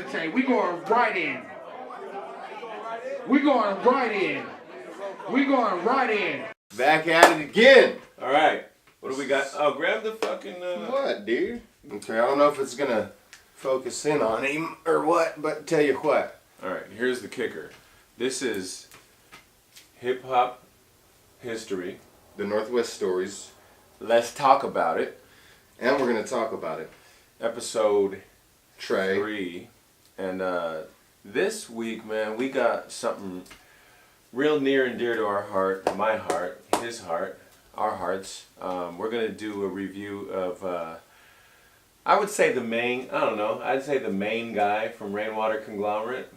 hesitate. We going right in. We going right in. We going right in. Back at it again. All right. What do we got? Oh, grab the fucking. What, dude? Okay, I don't know if it's gonna focus in on him or what, but tell you what. All right. Here's the kicker. This is hip hop history. The Northwest Stories. Let's talk about it. And we're gonna talk about it. Episode Trey. 3. And this week, man, we got something real near and dear to our heart, my heart, his heart, our hearts. We're going to do a review of, I would say the main guy from Rainwater Conglomerate.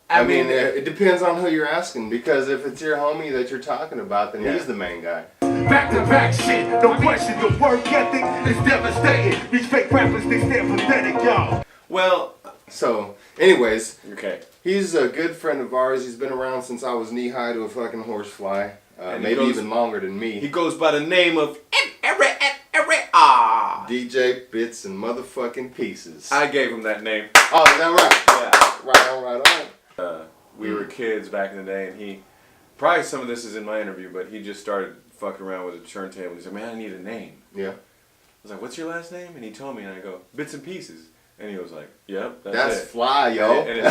I mean, it depends on who you're asking, because if it's your homie that you're talking about, then he's the main guy. Back-to-back shit, no question, the work ethic is devastating. These fake rappers, they stand pathetic, y'all. Well, so, anyways, okay. He's a good friend of ours. He's been around since I was knee-high to a fucking horsefly. Maybe even longer than me. He goes by the name of Djbitznpieces. I gave him that name. Oh, is that right? Yeah. Right on. We were kids back in the day, and he, probably some of this is in my interview, but he just started fucking around with a turntable, and he said, man, I need a name. Yeah. I was like, what's your last name? And he told me, and I go, Bits and Pieces. And he was like, yep, that's it. fly, yo. And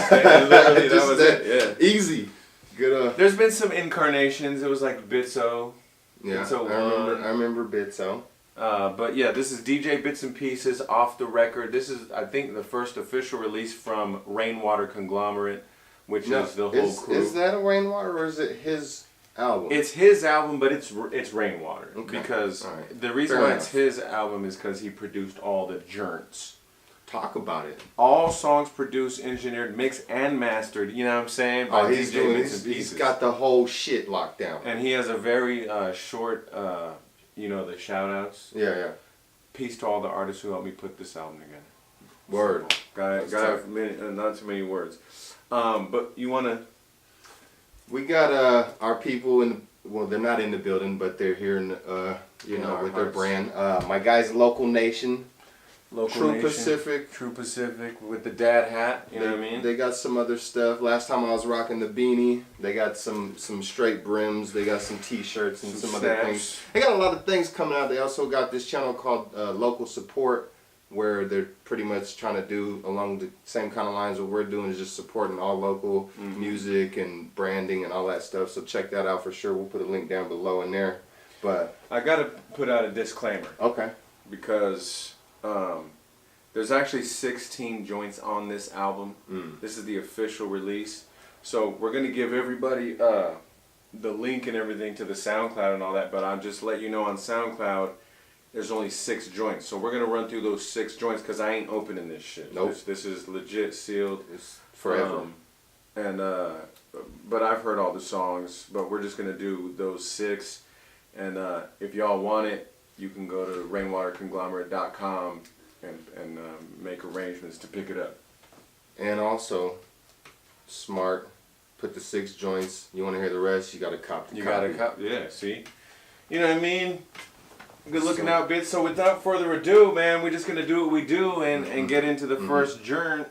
literally, that was it, yeah. Easy. Good. There's been some incarnations. It was like Bitso. Yeah, Bitso I remember Bitso. But yeah, this is DJ Bits and Pieces off the record. This is, I think, the first official release from Rainwater Conglomerate, which is the whole crew. Is that a Rainwater, or is it his album? It's his album, but it's Rainwater. Okay. Because right. the reason why it's his album is because he produced all the joints. Talk about it. All songs produced, engineered, mixed, and mastered. You know what I'm saying? Oh, he's got the whole shit locked down. And he has a very short, the shout outs. Yeah. Peace to all the artists who helped me put this album together. Word. Guy, not too many words. But you want to... We got our people they're not in the building, but they're here in, with their brand. My guys, Local Nation. True Pacific with the dad hat, you know what I mean? They got some other stuff. Last time I was rocking the beanie, they got some straight brims, they got some t-shirts and some other things. They got a lot of things coming out. They also got this channel called Local Support, where they're pretty much trying to do along the same kind of lines what we're doing, is just supporting all local music and branding and all that stuff. So check that out for sure. We'll put a link down below in there. But I got to put out a disclaimer. Okay. Because there's actually 16 joints on this album. This is the official release. So we're going to give everybody the link and everything to the SoundCloud and all that, but I'll just let you know on SoundCloud there's only 6 joints. So we're going to run through those 6 joints because I ain't opening this shit. Nope. This is legit sealed. It's forever. But I've heard all the songs, but we're just going to do those 6. And if y'all want it, you can go to rainwaterconglomerate.com and make arrangements to pick it up. And also, smart, put the 6 joints. You want to hear the rest, you got to cop the copy. Yeah, see? You know what I mean? Good looking out, Bits. So without further ado, man, we're just going to do what we do and get into the first joint.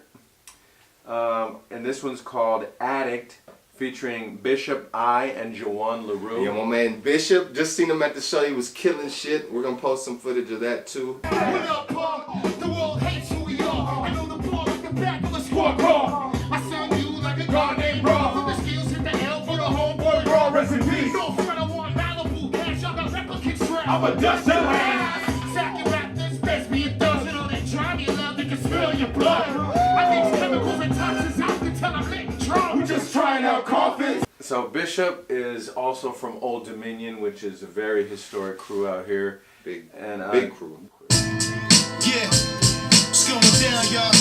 And this one's called Addict, featuring Bishop I and Jawan LaRue. Yeah, my man Bishop, just seen him at the show. He was killing shit. We're going to post some footage of that too. What up, punk? The world hates who we are. I know the ball at the back of a squad car. I sound you like a god named Raw. From the skills hit the L for the homeboy Raw. Rest in peace. No friend, I want Malibu cash. I got replicate strap. I'm a dust your ass. Sack your rap this best be it does. You know they try me love, they can spill your blood. I mix chemicals and toxins out until I'm lit and drunk. We just trying out coffins. So Bishop is also from Old Dominion, which is a very historic crew out here. Big crew. Yeah, it's going down, y'all.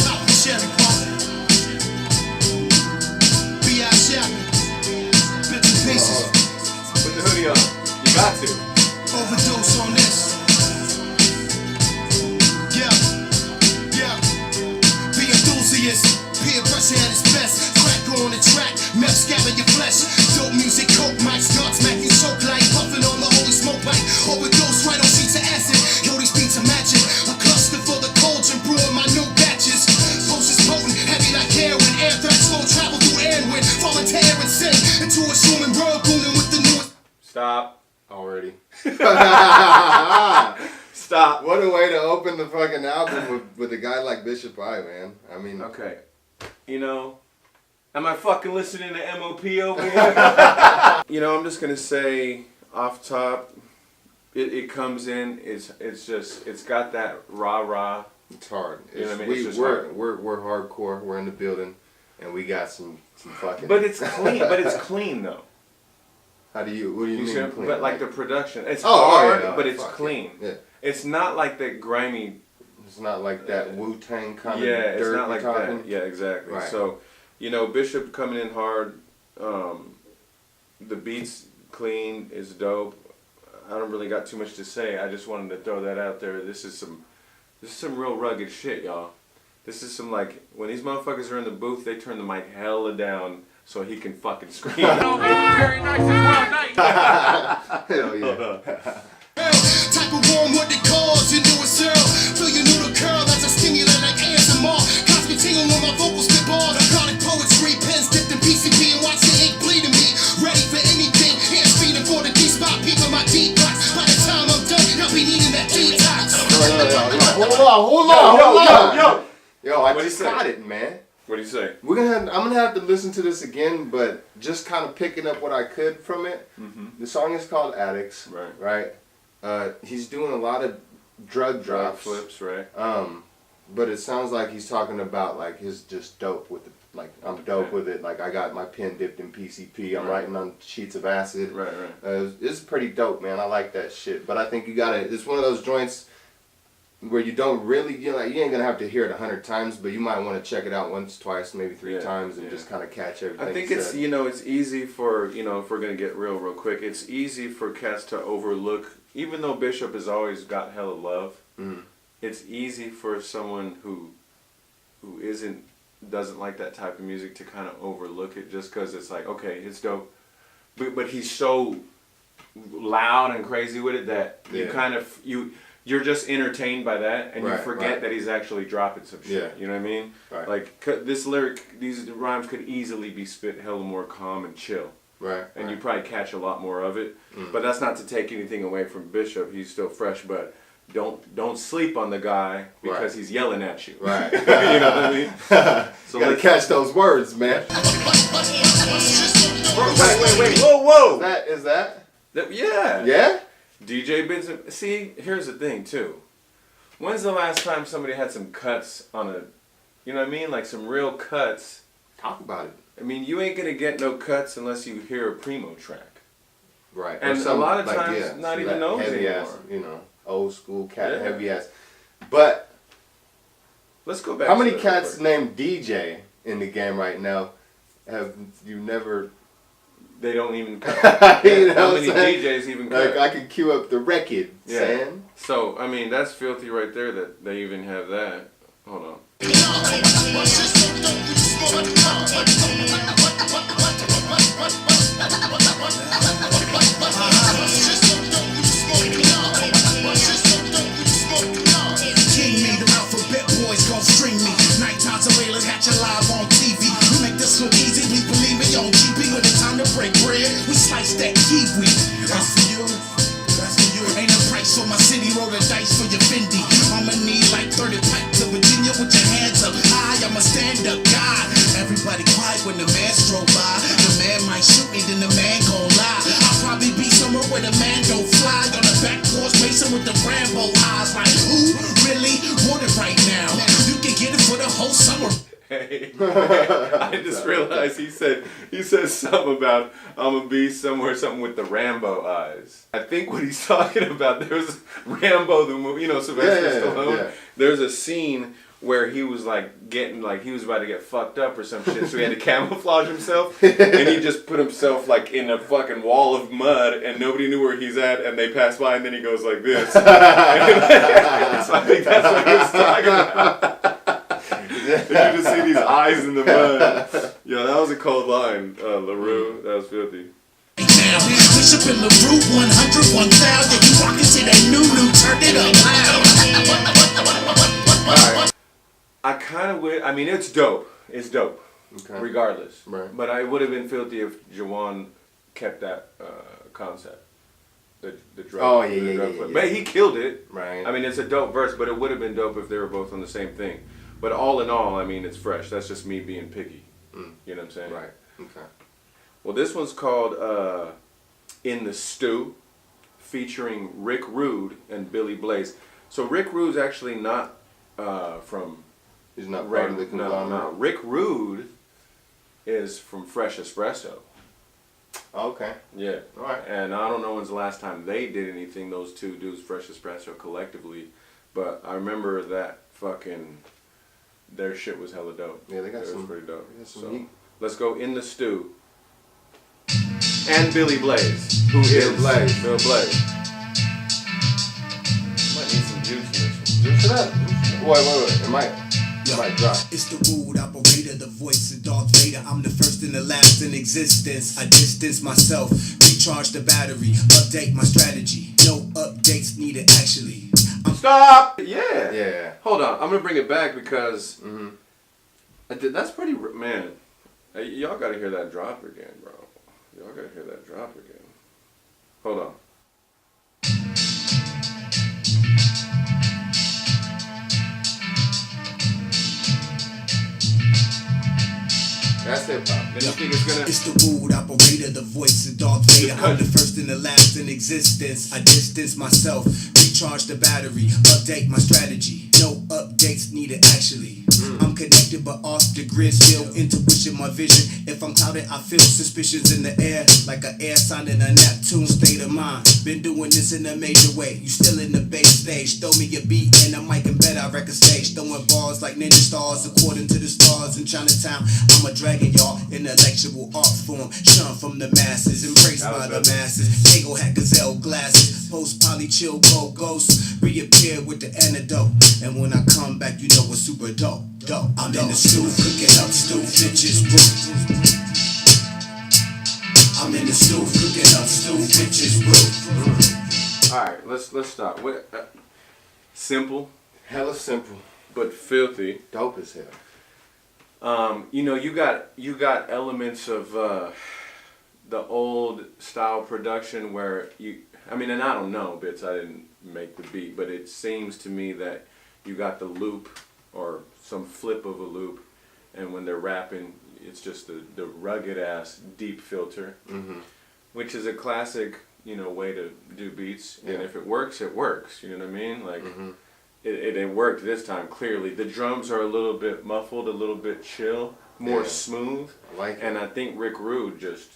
Pop the cherry pump. B.I. shopping. Bits and pieces. Put the hoodie on. You got to. Overdose on this. Yeah. Be enthusiast. Peer pressure at its best. Crack on the track. Meth scabbing your flesh. Dope music, coke, mic starts, smack you choke like puffing on the holy smoke pipe. Overdose right on sheets of acid. Yo, these beats are magic. A cluster for the cauldron, brewing my new batches. Potions potent. Stop. Already. Stop. What a way to open the fucking album with a guy like Bishop I, man. I mean, Okay. You know, am I fucking listening to MOP over here? You know, I'm just gonna say off top, it comes in. It's got that rah. it's hard. You know what I mean? It's just we're hardcore. We're in the building, and we got some fucking. But it's clean. But it's clean though. What do you mean clean? But like the production, it's Oh, hard, yeah, but it's fuck clean. Yeah. It's not like that grimy. It's not like that Wu-Tang kind Yeah, of dirt it's not you're like talking. that. Yeah, exactly. Right. So, you know, Bishop coming in hard. The beats clean is dope. I don't really got too much to say. I just wanted to throw that out there. This is some real rugged shit, y'all. This is some like when these motherfuckers are in the booth, they turn the mic hella down so he can fucking scream. Very nice as well, night. Hell yeah. Type of warm what they cause, you know it's hell. Feel your noodle curl, that's a stimulant like ASMR. Cosmic tingle when my vocals spit ball. Narcotic poetry, pens dipped in PCP and watch the ink bleed in me. Ready for anything, hands feeding for the D-spot. People my deep box. By the time I'm done, I'll be needing that detox. Hold on. Yo, I What'd just he say? got it, man. What do you say? I'm gonna have to listen to this again, but just kind of picking up what I could from it. Mm-hmm. The song is called Addicts, Right. right? He's doing a lot of drug Drop drops, flips, right? but it sounds like he's talking about like his just dope with it. Like I'm dope with it. Like I got my pen dipped in PCP. I'm Right. writing on sheets of acid. Right. It's pretty dope, man. I like that shit. But I think you gotta. It's one of those joints where you don't really, you ain't gonna have to hear it 100 times, but you might want to check it out once, twice, maybe 3 times, and just kind of catch everything. I think said. it's it's easy for if we're gonna get real quick, it's easy for cats to overlook. Even though Bishop has always got hella love, it's easy for someone who doesn't like that type of music to kind of overlook it just because it's like, okay, it's dope, but he's so loud and crazy with it that you kind of you're just entertained by that, and you forget that he's actually dropping some shit. Yeah. You know what I mean? Right. Like these rhymes could easily be spit hella more calm and chill. Right. And you probably catch a lot more of it. But that's not to take anything away from Bishop. He's still fresh, but don't sleep on the guy because he's yelling at you. Right. You know what I mean? So gotta catch those words, man. Wait. Whoa. Is that? Yeah. Yeah? Djbitznpieces. See, here's the thing too. When's the last time somebody had some cuts on a, you know what I mean? Like some real cuts. Talk about it. I mean, you ain't gonna get no cuts unless you hear a primo track. Right. And a lot of times, not even those heavy anymore. ass, old school cat heavy ass. But Let's go back. how to many that cats real quick. named DJ in the game right now have you never? They don't even cut. You know How what many I'm saying? DJs even cut? Like I could cue up the record, Sam. So, I mean, that's filthy right there that they even have that. Hold on. King me, the alphabet boys gon' string me. Night times surveillance, catch you live on TV. We make this look easy, we believe it on GP. When it's time to break bread, we slice that kiwi. That's for you, that's for you. Ain't a price for my city, roll the dice for your Fendi. I'ma need like 30 packs of Virginia with your hands up high. I'm a stand-up guy. Everybody quiet when the man stroll by. The man might shoot me, then the man gon' lie. I'll probably be somewhere where the man don't fly. On the back porch, Mason with the Rambo eyes. Like, who really want it right now? You can get it for the whole summer. Hey, I just realized he said something about I'm gonna be somewhere, something with the Rambo eyes. I think what he's talking about, there was Rambo the movie, Sylvester Stallone. Yeah. There's a scene where he was like he was about to get fucked up or some shit, so he had to camouflage himself, and he just put himself like in a fucking wall of mud, and nobody knew where he's at, and they pass by, and then he goes like this. So I think that's what he was talking about. You just see these eyes in the mud. Yo, that was a cold line, LaRue. That was filthy. Now, Bishop in the root 100, 1000. You walk into that new, turn it up loud. I kind of wish. I mean, it's dope. It's dope. Okay. Regardless. Right. But I would have been filthy if Jawan kept that concept. the drug. Oh, yeah, the yeah, drug yeah, flip. yeah. But he killed it. Right. I mean, it's a dope verse, but it would have been dope if they were both on the same thing. But all in all, I mean, it's fresh. That's just me being picky. You know what I'm saying? Right. Okay. Well, this one's called In the Stew, featuring Rick Rude and Billy Blaze. So Rick Rude's actually not from... He's not part of the conglomerate? No. Rick Rude is from Fresh Espresso. Okay. Yeah. All right. And I don't know when's the last time they did anything, those two dudes, Fresh Espresso, collectively. But I remember that fucking... Their shit was hella dope. Yeah, they got It some... was pretty dope. They got some So, heat. let's go In the Stew. And Billy Blaze, who Bill is Blaze. Bill Blaze. Might need some juice in this one. Juice it up. Wait. It might drop. It's the rude operator, the voice of Darth Vader. I'm the first and the last in existence. I distance myself, recharge the battery, update my strategy. No updates needed actually. Stop! Yeah. Yeah. Hold on, I'm gonna bring it back because that's pretty, man. Y'all gotta hear that drop again, bro. Y'all gotta hear that drop again. Hold on. That's hip hop. Then you think it's gonna... It's the rude operator, the voice of Darth Vader. I'm the first and the last in existence. I distance myself, recharge the battery, update my strategy. No updates needed actually. I'm connected but off the grid still. Intuition, my vision. If I'm clouded, I feel suspicions in the air. Like an air sign in a Neptune state of mind. Been doing this in a major way. You still in the base stage. Throw me a beat and a mic and bet I wreck a stage. Throwing bars like ninja stars according to the stars in Chinatown. I'm a dragon, y'all, intellectual art form. Shun from the masses, embraced by the masses. Dago hat gazelle glasses. Post poly chill go ghost. Reappear with the antidote. And when I come back, you know it's super dope. I'm in the stew, cooking up stew, bitches brew. I'm in the stew, cooking up stew, bitches brew. All right, let's stop. Simple, Hella simple. but filthy. Dope as hell. You know, you got elements of the old style production where I mean, and I don't know, Bits, I didn't make the beat, but it seems to me that you got the loop or some flip of a loop, and when they're rapping, it's just the rugged ass deep filter, which is a classic, you know, way to do beats. And if it works, it works. You know what I mean? Like it worked this time. Clearly, the drums are a little bit muffled, a little bit chill, more smooth. I like it. And I think Rick Rude just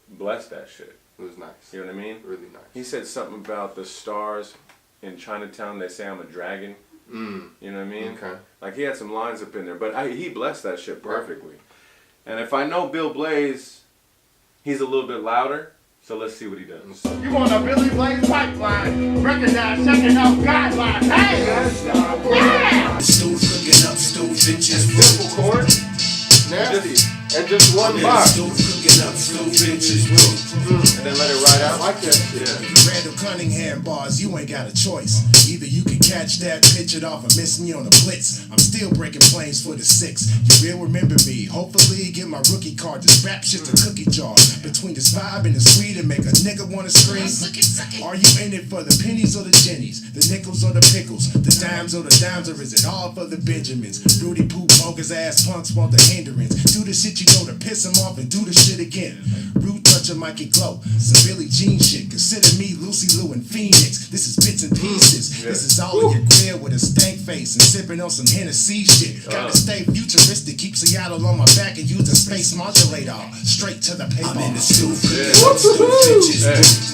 blessed that shit. It was nice. You know what I mean? Really nice. He said something about the stars in Chinatown. They say I'm a dragon. You know what I mean? Okay. Like he had some lines up in there, but he blessed that shit perfectly. And if I know Bill Blaze, he's a little bit louder. So let's see what he does. You on a Billy Blaze pipeline, recognize, checking out guidelines. Hey! Yeah! Stew, cooking up stew, bitches brew. Simple chord. Nasty. And just one bar. Stew, cooking up stew, bitches brew. And then let it ride out like that. Yeah. Randall Cunningham bars, you ain't got a choice. Either you can catch that, pitch it off, or miss me on a blitz. I'm still breaking planes for the 6. You will remember me. Hopefully, get my rookie card. This rap shit's a cookie jar. Between this vibe and the sweet, and make a nigga wanna scream. Are you in it for the pennies or the jennies? The nickels or the pickles? The dimes or the dimes, or is it all for the Benjamins? Rudy Poo, bogus ass punks want the hindrance. Do the shit you know to piss them off and do the shit again. Rude touch of Mikey Glow. Some Billie Jean shit. Consider me Lucy Lou and Phoenix. This is Bits and Pieces. This is all in your grill with a stank face and sipping on some Hennessy shit. Gotta stay futuristic, keep Seattle on my back and use a space modulator. Straight to the paper. I'm in the stew, bitches.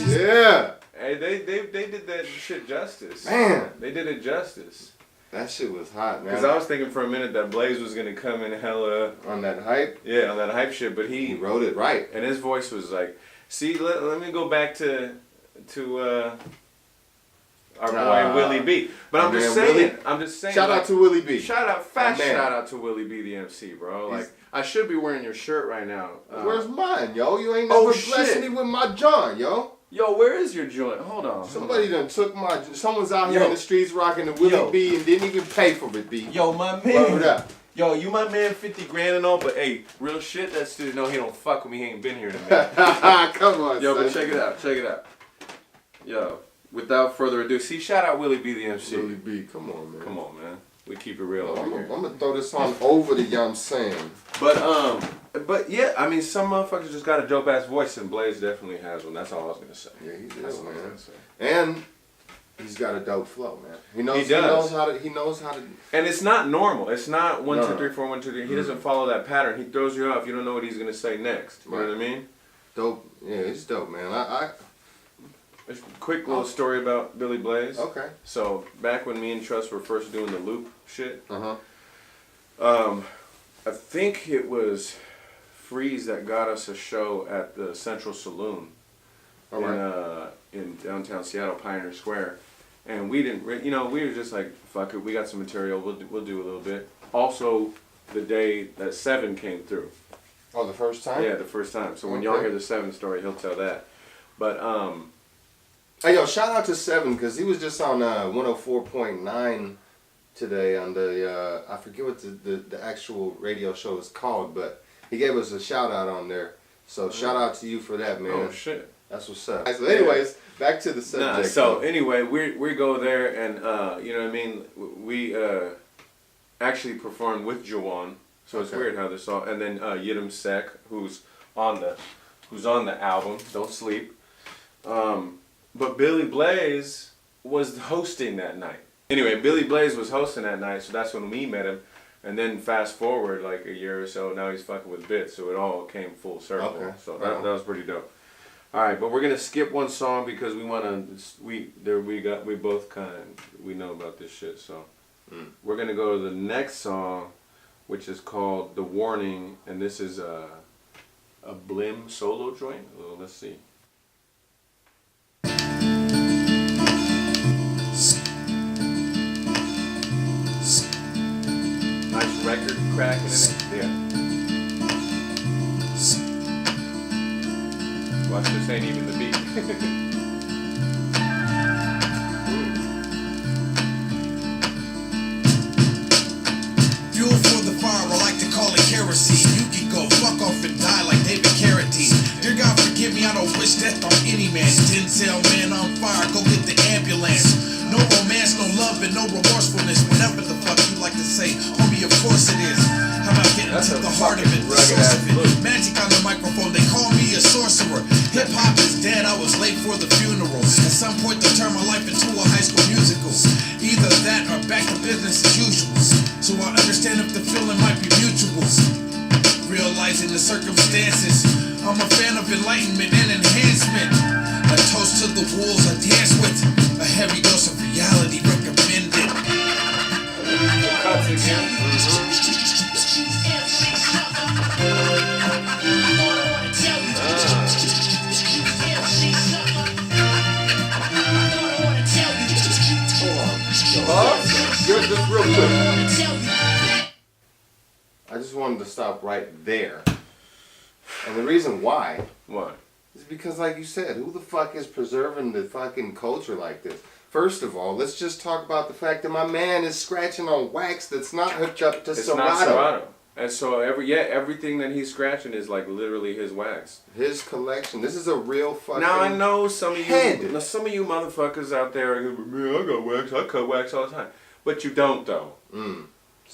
Yeah. Hey, they did that shit justice. Man. They did it justice. That shit was hot, man. Because I was thinking for a minute that Blaze was gonna come in hella on that hype. Yeah, on that hype shit, but He wrote it right. and his voice was like, see, let me go back to our boy Willie B. But I'm just saying. Shout out to Willie B. Shout out to Willie B, the MC, bro. Like, I should be wearing your shirt right now. Where's mine, yo? You ain't never blessed me with my John, yo. Yo, where is your joint? Hold on. Somebody done took my. Someone's out here in the streets rocking the Willie B and didn't even pay for it, B. Yo, my Word man. up. Yo, you my man, 50 grand and all, but hey, real shit, that student, no, he don't fuck with me, he ain't been here in a minute. Come on, Yo, son. but check it out. Yo, without further ado, see, shout out Willie B the MC. Willie B, come on, man. Come on, man. We keep it real over I'm here. gonna throw this on over to Yum Sam. But yeah, I mean, some motherfuckers just got a dope ass voice, and Blaze definitely has one. That's all I was gonna say. Yeah, he That's does, all I was man. gonna say. And he's got a dope flow, man. He knows. He does. He knows how to. And it's not normal. It's not 1, 2, No. 3, 4, 1, 2, 3. He doesn't follow that pattern. He throws you off. You don't know what he's gonna say next. You know what I mean? Dope. Yeah, he's dope, man. A quick little story about Billy Blaze. Okay. So back when me and Trust were first doing the loop shit, I think it was Freeze that got us a show at the Central Saloon in downtown Seattle, Pioneer Square, and we didn't, we were just like, fuck it, we got some material, we'll do a little bit. Also, the day that Seven came through. Oh, the first time? Yeah, the first time. So when y'all hear the Seven story, he'll tell that. But hey, yo, shout out to Seven, because he was just on 104.9 today on the, I forget what the actual radio show is called, but he gave us a shout out on there. So shout out to you for that, man. oh shit. That's what's up. So anyways, back to the subject. So anyway, we go there and you know what I mean. We actually performed with Jawan, so it's weird how this all. And then Yidam Sek, who's on the album. Don't sleep. But Billy Blaze was hosting that night. Anyway, Billy Blaze was hosting that night, so that's when we met him. And then fast forward like a year or so, now he's fucking with Bits, so it all came full circle. Okay. So that was pretty dope. All right, but we're gonna skip one song because we wanna we both we know about this shit. So we're gonna go to the next song, which is called "The Warning," and this is a Blim solo joint. Well, let's see. Nice record cracking in it. Yeah. Watch, this ain't even the beat. Fuel for the fire, I like to call it kerosene. You can go fuck off and die like David Carradine. Dear God, forgive me, I don't wish death on any man. Denzel, man on fire, go get the ambulance. No romance, no love, and no remorsefulness. Whatever the fuck you like to say, homie, of course it is. How about getting to the heart of it, the source of it? Magic on the microphone, they call me a sorcerer. Hip hop is dead, I was late for the funeral. At some point they turned my life into a high school musical. Either that or back to business as usual. So I understand if the feeling might be mutual. Realizing the circumstances, I'm a fan of enlightenment and enhancement. A toast to the wolves I dance with. A heavy dose of reality recommended. Cuts again. Just real quick. I just wanted to stop right there. And the reason why What? is because, like you said, who the fuck is preserving the fucking culture like this? First of all, let's just talk about the fact that my man is scratching on wax that's not hooked up to It's Serato. not Serato. And so everything that he's scratching is like literally his wax. His collection. This is a real fucking. Now I know some of head. you motherfuckers out there are gonna be, man, I got wax, I cut wax all the time. But you don't though.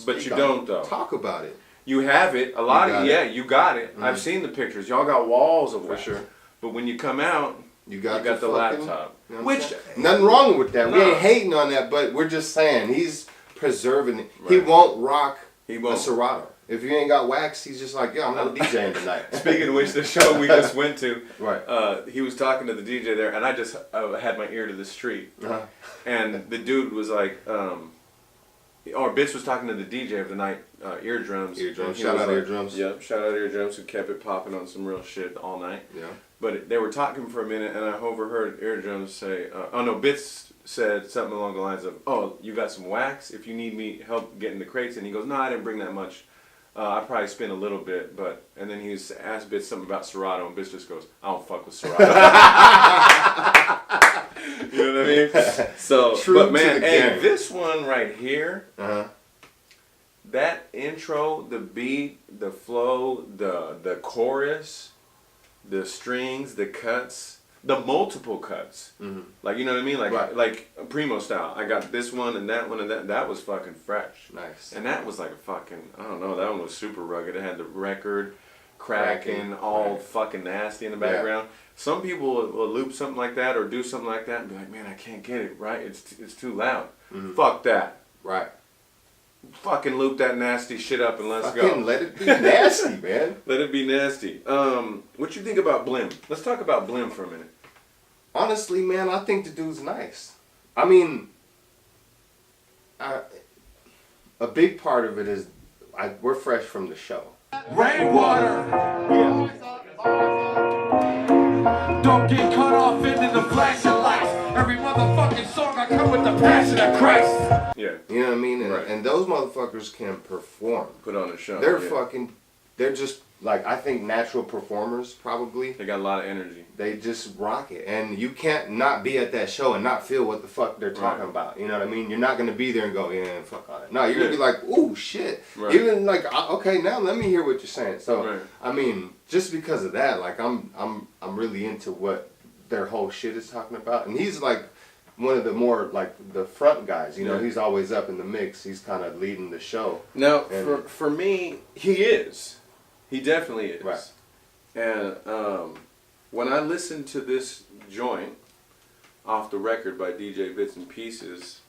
But you don't though. Talk about it. You have it. A lot of you got it. Mm. I've seen the pictures. Y'all got walls of wax. sure. But when you come out, You got the fucking, laptop. You know what I'm Which saying? Nothing wrong with that. We No. ain't hating on that, but we're just saying he's preserving it. Right. He won't rock He a won't. Serato. If you ain't got wax, he's just like, yeah, I'm not DJing tonight. Speaking of which, the show we just went to, Right. he was talking to the DJ there, and I just had my ear to the street. Uh-huh. And the dude was like, or Bitch was talking to the DJ of the night, Eardrums. Eardrums. And he Shout was out like, Eardrums. Yep, shout out Eardrums, who kept it popping on some real shit all night. Yeah. But they were talking for a minute, and I overheard Eardrums say, Bitch said something along the lines of, oh, you got some wax? If you need me help getting the crates. And he goes, no, I didn't bring that much. I probably spent a little bit, and then he asked Bitch something about Serato, and Bitch just goes, I don't fuck with Serato. You know what I mean? So, True but to man, the hey, game. this one right here, Uh-huh. that intro, the beat, the flow, the chorus, the strings, the cuts, the multiple cuts. Like, you know what I mean? Like, Right. like Primo style. I got this one and that one and that. That was fucking fresh. Nice. And that was like a fucking, I don't know, that one was super rugged. It had the record cracking, all right. fucking nasty in the background. Some people will loop something like that or do something like that and be like, man, I can't get it right. It's too loud. Fuck that. Right. Fucking loop that nasty shit up and let's Fucking go. let it be nasty, man. Let it be nasty. What you think about Blim? Let's talk about Blim for a minute. Honestly, man, I think the dude's nice. I mean, a big part of it is we're fresh from the show. Rainwater. Don't get caught off into the flashing lights. Every motherfucking song I come with the passion of Christ. Yeah. You know what I mean? And, Right. and those motherfuckers can perform. Put on a show. They're yeah. they're just, like, I think natural performers, probably. They got a lot of energy. They just rock it. And you can't not be at that show and not feel what the fuck they're talking Right. about. You know what I mean? You're not going to be there and go, yeah, fuck all that. No, you're going to be like, ooh, shit. Right. Even like, okay, now let me hear what you're saying. So, Right. I mean, just because of that, like, I'm really into what their whole shit is talking about. And he's like one of the more, like, the front guys. You know, Yeah. he's always up in the mix. He's kind of leading the show. Now, And- for me, he is. He definitely is. Right. And when I listened to this joint off the record by Djbitznpieces,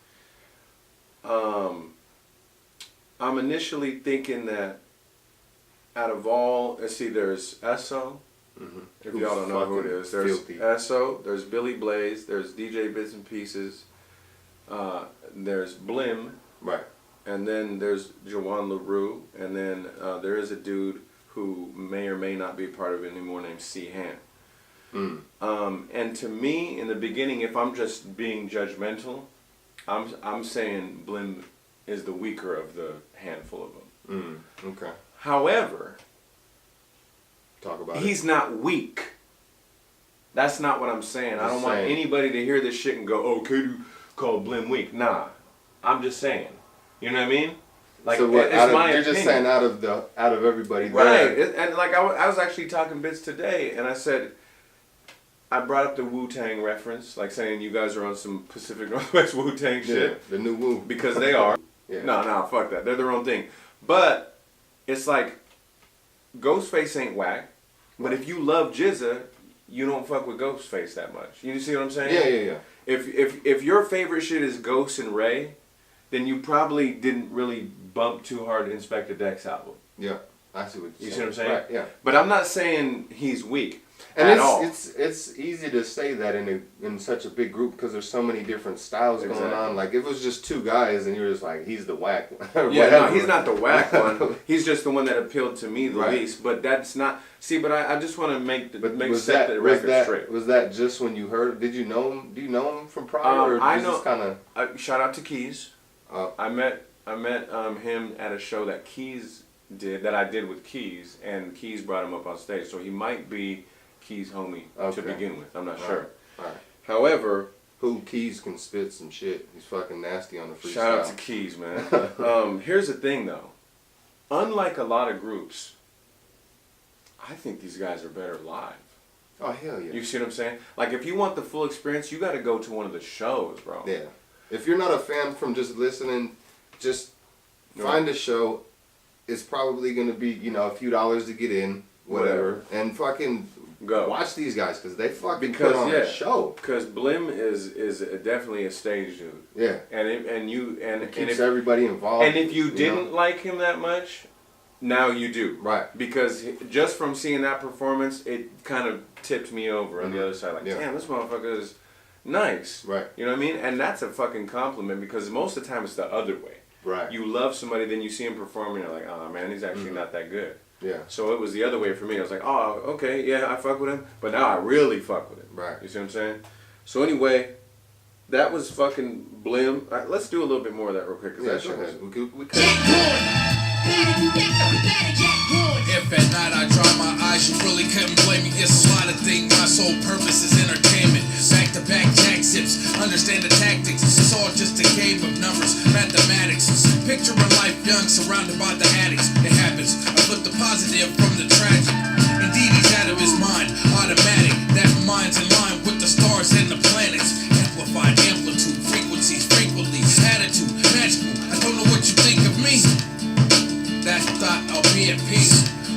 I'm initially thinking that out of all, let's see, there's SO. If Who's y'all don't know who it fucking is, there's filthy. SO, there's Billy Blaze, there's Djbitznpieces, there's Blim, Right. and then there's Jawan LaRue, and then there is a dude who may or may not be part of it anymore named C. Han. And to me, in the beginning, if I'm just being judgmental, I'm saying Blim is the weaker of the handful of them. Okay. However, Talk about he's not weak. That's not what I'm saying. I Just don't want saying. anybody to hear this shit and go, "Oh, could you call Blim weak?" Nah, I'm just saying. You know what I mean? Like, so what? it's Out of, my you're opinion. just saying out of everybody Right, there. and like I was actually talking bits today, and I said, I brought up the Wu-Tang reference, like saying you guys are on some Pacific Northwest Wu-Tang shit, Yeah, the new Wu. because they are. Yeah. No, fuck that. They're their own thing. But it's like, Ghostface ain't whack, but if you love Jizza, you don't fuck with Ghostface that much. You see what I'm saying? Yeah. If your favorite shit is Ghost and Ray, then you probably didn't really bump too hard to Inspector Deck's album. Yeah. I see what You you're see what I'm saying? Right, yeah. But I'm not saying he's weak And at all. it's easy to say that in such a big group because there's so many different styles going Exactly. on. Like if it was just two guys and you're just like, he's the whack one. Yeah, no, Whatever. he's not the whack one. He's just the one that appealed to me the Right. least. But that's not. See, but I just want to make set the was record that straight. was that just when you heard? Did you know him? Do you know him from prior? Or I was know. this kind of. Shout out to Keys. Uh, I met him at a show that Keys did, that I did with Keys, and Keys brought him up on stage. So he might be Keys' homie to Okay. begin with. I'm not All sure. right. All right. However, Who Keys can spit some shit. He's fucking nasty on the freestyle. shout out to Keys, man. Here's the thing, though. Unlike a lot of groups, I think these guys are better live. Oh hell yeah. You see what I'm saying? Like, if you want the full experience, you got to go to one of the shows, bro. Yeah. If you're not a fan from just listening, just find a show. It's probably going to be, a few dollars to get in, whatever. And fucking Go. watch these guys because they fucking Because, put on yeah. a show. Because Blim is definitely a stage dude. Yeah. And Keeps if everybody involved. and if you know? didn't like him that much, now you do. Right. Because just from seeing that performance, it kind of tipped me over on the other side. Like, Yeah. damn, this motherfucker is nice. Right. You know what I mean? And that's a fucking compliment because most of the time it's the other way. Right. You love somebody, then you see him perform, and you're like, oh man, he's actually not that good. Yeah. So it was the other way for me. I was like, oh, okay, yeah, I fuck with him, but now I really fuck with him. Right. You see what I'm saying? So anyway, that was fucking Blim. All right, let's do a little bit more of that real quick. Cause Yeah, that go shit was, ahead. We could. If at night I dry my eyes, you really couldn't blame me. It's a lot of things. My sole purpose is entertainment. Back to back jack sips. Understand the tactics. It's all just a game of numbers, mathematics. Picture a life young, surrounded by the addicts. It happens. I flip the positive from the tragic. Indeed, he's out of his mind. Automatic. That mind's in line with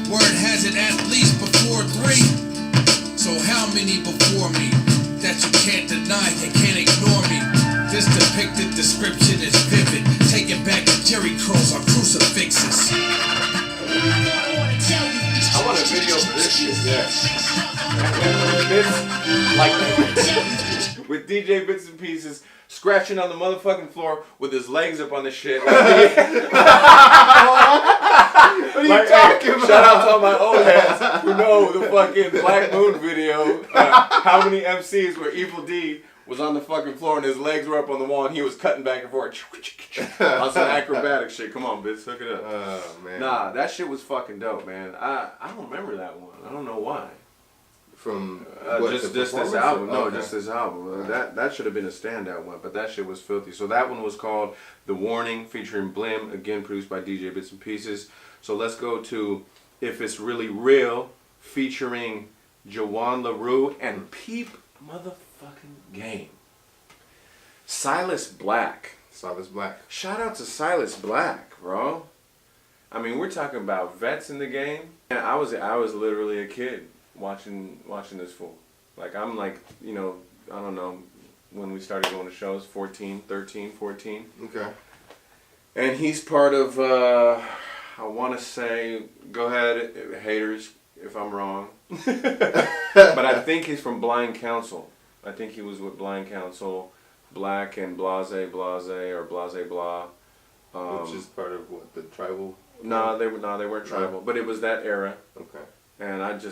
Word has it at least before 3. So how many before me that you can't deny, you can't ignore me? This depicted description is vivid, taking back the Jerry curls on crucifixes. I want a video for this shit. Yeah. With DJ Bits and Pieces scratching on the motherfucking floor with his legs up on the shit. What are you talking about? Shout out to all my old heads who know the fucking Black Moon video. How many MCs where Evil D was on the fucking floor and his legs were up on the wall and he was cutting back and forth on some acrobatic shit. Come on, bitch, hook it up. Oh, man. Nah, that shit was fucking dope, man. I don't remember that one. I don't know why. From Just this album. No, Okay. just this album. That should have been a standout one, but that shit was filthy. So that one was called The Warning, featuring Blim, again produced by DJ Bits and Pieces. So let's go to If It's Really Real, featuring Jawan LaRue and Peep motherfucking Game. Silas Black. Silas Black. Shout out to Silas Black, bro. I mean, we're talking about vets in the game. And I was literally a kid watching this fool. Like, I'm like, you know, I don't know, when we started going to shows, 13, 14. Okay. And he's part of, I want to say, go ahead, haters, if I'm wrong. But I think he's from Blind Council. I think he was with Blind Council, Black and Blase, or Blase Blah. Which is part of what, the tribal? No, they weren't tribal, but it was that era. Okay. And I used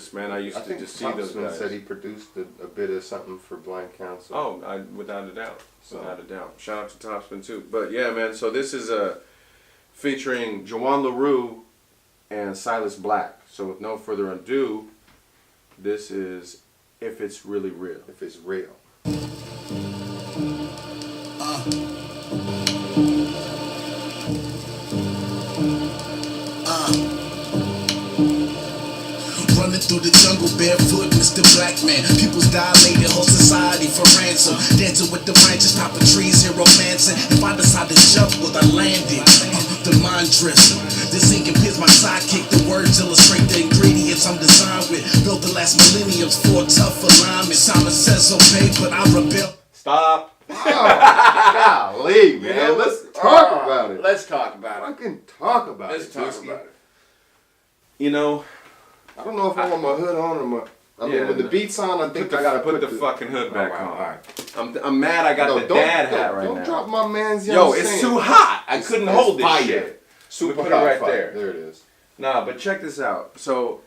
to just see those Topsman guys. said he produced a bit of something for Blind Council. Oh, without a doubt. So. Without a doubt. Shout out to Topsman too. But yeah, man, so this is featuring Jawan LaRue and Silas Black. So with no further ado, this is If It's Really Real. If it's real. Running through the jungle barefoot, Mr. Black Man. People's dilated, whole society for ransom. Dancing with the branches, topping trees, here romancing. If I decide to jump, will I land it? The mind drifts. This ink and pen's my sidekick. The words illustrate the ingredients I'm designed with. Built the last millenniums for tough alignment. Simon says obey, but I rebel. Stop. Oh, golly, man. Let's talk about it. Let's talk about it. Fucking talk about it. Let's talk Whiskey. about it. You know, I don't know if I want my hood on or my. I mean, Yeah, with the beats on, I think I gotta put the fucking hood back on. All right. I'm mad I got the dad hat right now. Don't drop my man's Yo, young it's saying. too hot. I It's- couldn't it's hold this fire. shit. Super put it hot right fire. there. There it is. Nah, but check this out. So,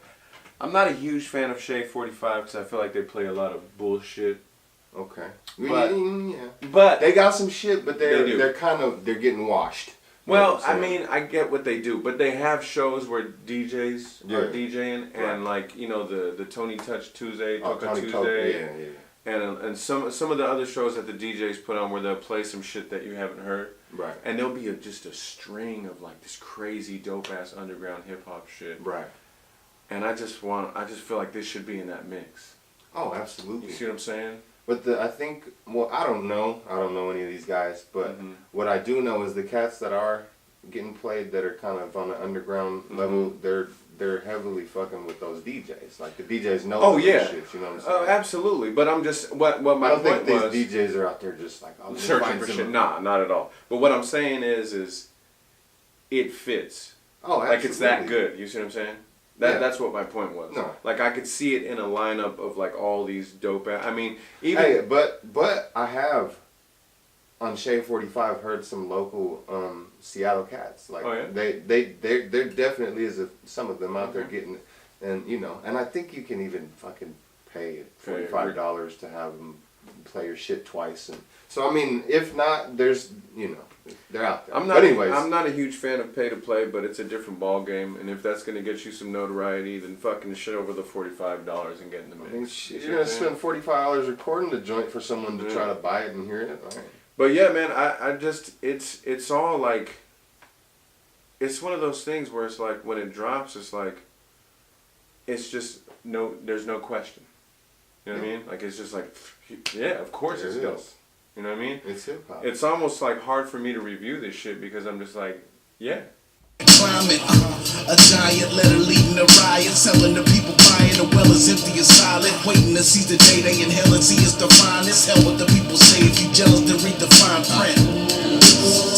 I'm not a huge fan of Shea 45 because I feel like they play a lot of bullshit. Okay. But- yeah. But They got some shit, but They do. they're getting washed. You know well, what I'm I saying? mean, I get what they do, but they have shows where DJs are Yeah. DJing, and like you know the Tony Touch Tuesday, Oh, Toka Tony Tuesday, Toka, yeah. and some of the other shows that the DJs put on where they'll play some shit that you haven't heard, Right. and there'll be just a string of like this crazy dope ass underground hip hop shit, Right. and I just feel like this should be in that mix. Oh, absolutely. You see what I'm saying? But I think, well, I don't know any of these guys, but Mhm. what I do know is the cats that are getting played that are kind of on the underground level, they're heavily fucking with those DJs. Like the DJs know Oh those yeah, shit, you know what I'm saying? absolutely. But I'm just what I my don't point think was. these DJs are out there just like, oh, let me Searching find for some- shit. Nah, not at all. But what I'm saying is it fits. Oh, absolutely. Like it's that good. You see what I'm saying? That's what my point was. No. Like I could see it in a lineup of like all these dope. I mean, even Hey, but I have on Shea 45 heard some local Seattle cats. Like Oh, yeah? there definitely is some of them out there Okay. getting, and you know, and I think you can even fucking pay $45 to have them play your shit twice. And so I mean, if not, there's they're out there. I'm not. But anyways, I'm not a huge fan of pay to play, but it's a different ball game. And if that's gonna get you some notoriety, then fucking shit over the $45 and get in the I mix. mean, You shit, see you're what gonna I'm saying? spend $45 recording the joint for someone to try to buy it and hear it. All right. But yeah, man, I just it's all like it's one of those things where it's like when it drops, it's like it's just there's no question. You know what I mean? Like it's just like yeah, of course it's dope. You know what I mean? It's hip hop. It's almost like hard for me to review this shit because I'm just like, yeah. Climate, a giant letter leading the riot. Selling to people buying the well is empty and silent. Waiting to see the day they inhale and see it's divine. It's hell what the people say. If you jealous, then read the fine print.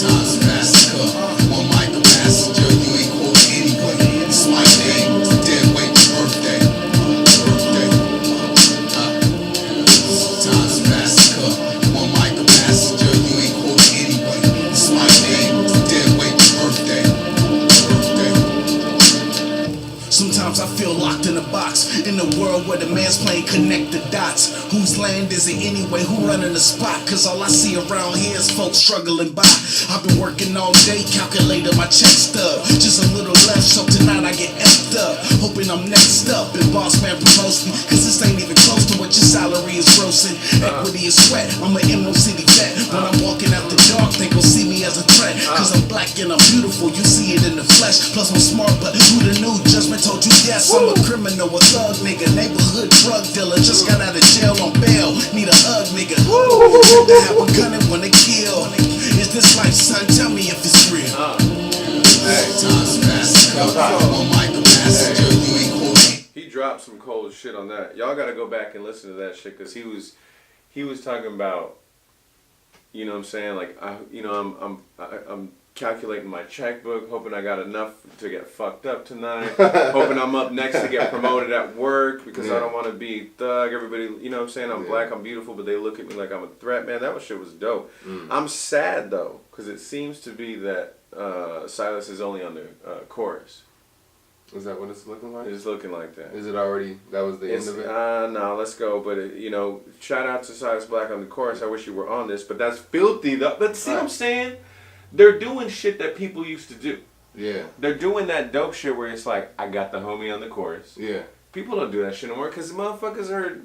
Times massacre. One mic a passenger. You ain't quoting anyway. It's my name. Dead weight birthday. Times massacre. One mic a passenger. You ain't quoting anyway. It's my name. Dead weight birthday. Sometimes I feel locked in a box, in a world where the man's playing connect the dots. Whose land is it anyway? Who running the spot? Cause all I see around here is folks struggling by. I've been working all day, calculating my check stub. Just a little left, so tonight I get effed up. Hoping I'm next up and boss man promotes me. Cause this ain't even close to what your salary is grossing. Equity is sweat, I'm an Emerald City vet. When I'm walking out the dark, they gon' see me as a threat. Cause I'm black and I'm beautiful, you see it in the flesh. Plus I'm smart, but who'da knew? Judgment told you yes. I'm a criminal, a thug nigga, neighborhood drug dealer. Just got out of jail on bail, need a hug nigga. To have a gun and wanna kill. Is this life, son? Tell me if it's real. He dropped some cold shit on that. Y'all gotta go back and listen to that shit, cause he was talking about, you know what I'm saying, like I'm calculating my checkbook, hoping I got enough to get fucked up tonight, hoping I'm up next to get promoted at work because I don't want to be thug. Everybody, you know what I'm saying, I'm black, I'm beautiful, but they look at me like I'm a threat. Man, that shit was dope. I'm sad though, because it seems to be that Silas is only on the chorus. Is that what it's looking like? It's looking like that. Is it already, that was the end of it? No, let's go. But, you know, shout out to Silas Black on the chorus. I wish you were on this, but that's filthy. But see what I'm saying? They're doing shit that people used to do. Yeah. They're doing that dope shit where it's like, I got the homie on the chorus. Yeah. People don't do that shit no more because motherfuckers are,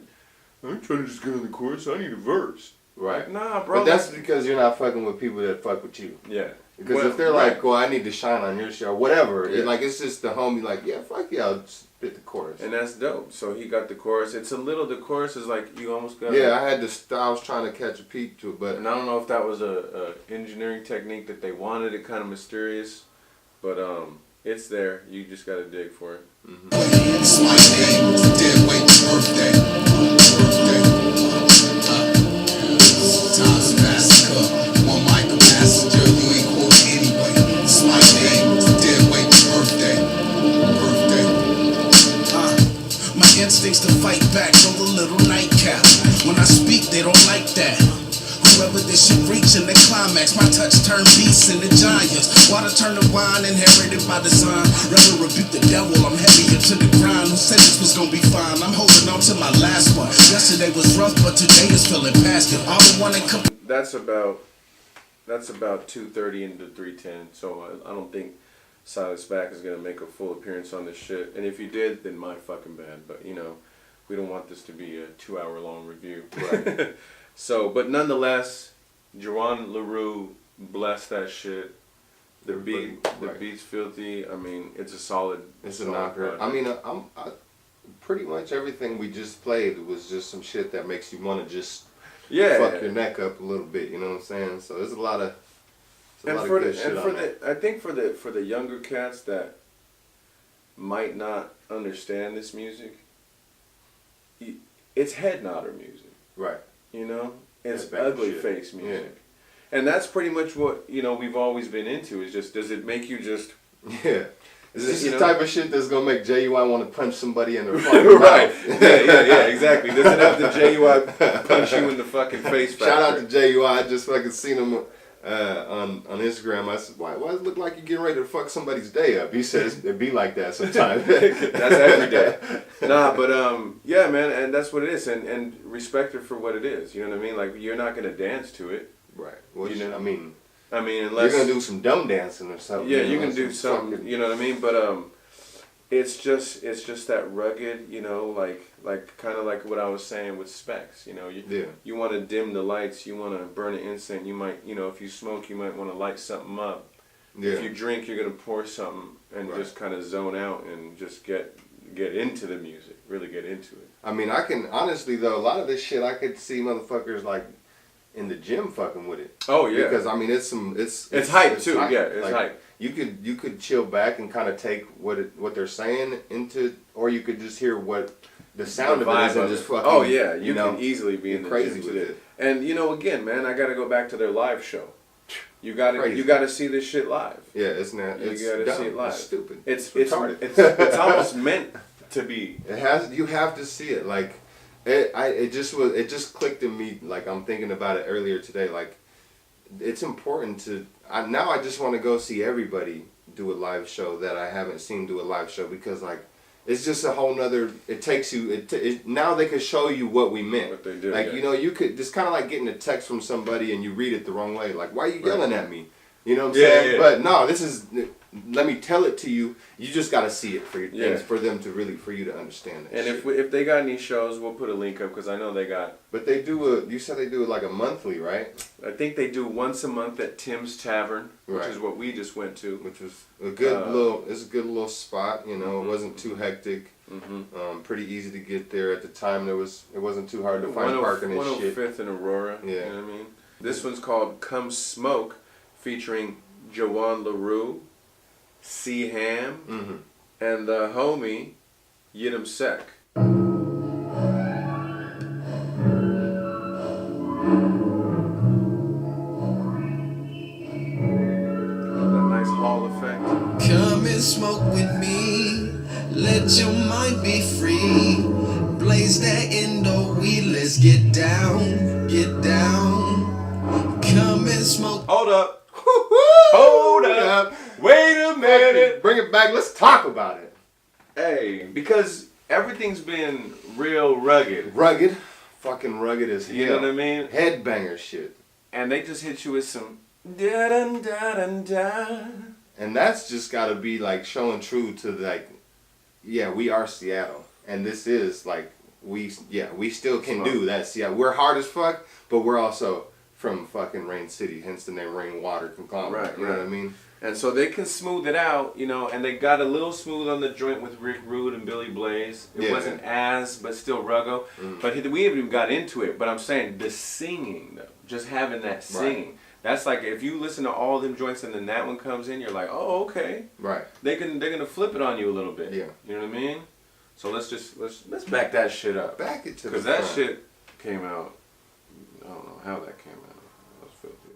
I'm trying to just get on the chorus, I need a verse. Right. Like, nah, bro. But that's because you're not fucking with people that fuck with you. Yeah. Because if they're like, well, I need to shine on your show, whatever, it's just the homie like, yeah, fuck yeah, I'll spit the chorus. And that's dope. So he got the chorus. It's a little, the chorus is like, you almost got. Yeah, I was trying to catch a peek to it, but. And I don't know if that was a engineering technique that they wanted, it kind of mysterious, but it's there. You just gotta dig for it. It's my name, dead weight birthday. Times massacre, one mic a passenger, you ain't quoting anyway. It's my name, dead weight birthday. My instincts to fight back, roll a little nightcap. When I speak, they don't like that. Whoever this shit reaching the climax, my touch turn beasts into giants. Water turn to wine, inherited by design. Rather rebuke the devil, I'm heavier to the grind. Who said this was gonna be fine? I'm holding on to my last one. Yesterday was rough, but today is feeling past it. All the one that come. That's about 2:30 into 3:10. So I don't think Silas Back is gonna make a full appearance on this shit. And if he did, then my fucking bad. But you know, we don't want this to be a 2-hour-long review. Right. So, but nonetheless, Juwan LaRue blessed that shit. The beat's filthy. I mean, it's a solid. It's a knocker. Project. I mean, I pretty much everything we just played was just some shit that makes you want to just fuck your neck up a little bit. You know what I'm saying? So there's a lot of. I think for the younger cats that might not understand this music, it's head nodder music. Right. You know, it's ugly face music. Yeah. And that's pretty much what, you know, we've always been into, is just, does it make you just... Yeah. Is this the type of shit that's going to make JUI want to punch somebody in the fucking right. mouth? Yeah, exactly. Does it have the JUI punch you in the fucking face factor? Shout out to JUI. I just fucking seen him on Instagram. I said, why does it look like you're getting ready to fuck somebody's day up? He says, it be like that sometimes. That's every day. Nah, but yeah, man, and that's what it is. And respect it for what it is. You know what I mean? Like, you're not going to dance to it. Right. Well, you know? I mean, unless you're gonna do some dumb dancing or something. Yeah, you can do something. You know what I mean? But it's just that rugged. You know, like kind of like what I was saying with Specs. You know, you want to dim the lights. You want to burn an incense. You might, you know, if you smoke, you might want to light something up. Yeah. If you drink, you're gonna pour something and just kind of zone out and just get into the music. Really get into it. I mean, I can honestly though, a lot of this shit I could see motherfuckers like. in the gym fucking with it. Oh yeah. Because I mean it's hype too. Hype. Yeah, it's like, hype. You could chill back and kind of take what they're saying into, or you could just hear what the sound of it is and just fucking. Oh yeah, you know, can easily be in the crazy gym with today. it. And you know, again, man, I gotta go back to their live show. You gotta see this shit live. Yeah, it's not. You It's gotta dumb. see it live. It's stupid. It's retarded. It's almost meant to be. It has. You have to see it. Like, it just clicked in me. Like I'm thinking about it earlier today. Like, it's important to. Now I just want to go see everybody do a live show that I haven't seen do a live show, because like it's just a whole nother. It takes you. Now they can show you what we meant. What they do. Like, yeah. you know, you could. It's kind of like getting a text from somebody and you read it the wrong way. Like, why are you yelling at me? You know what I'm saying? Yeah. But no, this is. Let me tell it to you. You just got to see it for your things, for them to really, for you to understand it. And if they got any shows, we'll put a link up, because I know they got. But they do you said they do it like a monthly, right? I think they do once a month at Tim's Tavern, which Right. is what we just went to. Which was a good it's a good little spot. You know, it wasn't too hectic. Mm-hmm. Pretty easy to get there at the time. It wasn't too hard to find parking and shit. 105th and Aurora. Yeah. You know what I mean? This one's called Come Smoke, featuring Jawan LaRue, C Ham, and the homie Yidam Sek. That nice hall effect. Come and smoke with me. Let your mind be free. Blaze that indo weed. Let's get down, get down. Come and smoke. Hold up. Hold up. Wait a minute. Bring it back. Let's talk about it. Hey, because everything's been real rugged. Rugged. Fucking rugged as hell. You know what I mean? Headbanger shit. And they just hit you with some da dun da dun da. And that's just got to be like showing true to like, yeah, we are Seattle, and this is like we still can do that. Seattle. We're hard as fuck, but we're also from fucking Rain City, hence the name RAINWATER Conglomerate. Right, you know what I mean? And so they can smooth it out, you know, and they got a little smooth on the joint with Rick Rude and Billy Blaze. It wasn't as, but still ruggo. But we haven't even got into it. But I'm saying the singing, though, just having that singing. Right. That's like, if you listen to all them joints and then that one comes in, you're like, oh, okay. Right. They're gonna flip it on you a little bit. Yeah. You know what I mean? So let's back that shit up. Back it to the Because that front. shit came out. I don't know how that came out. That was filthy.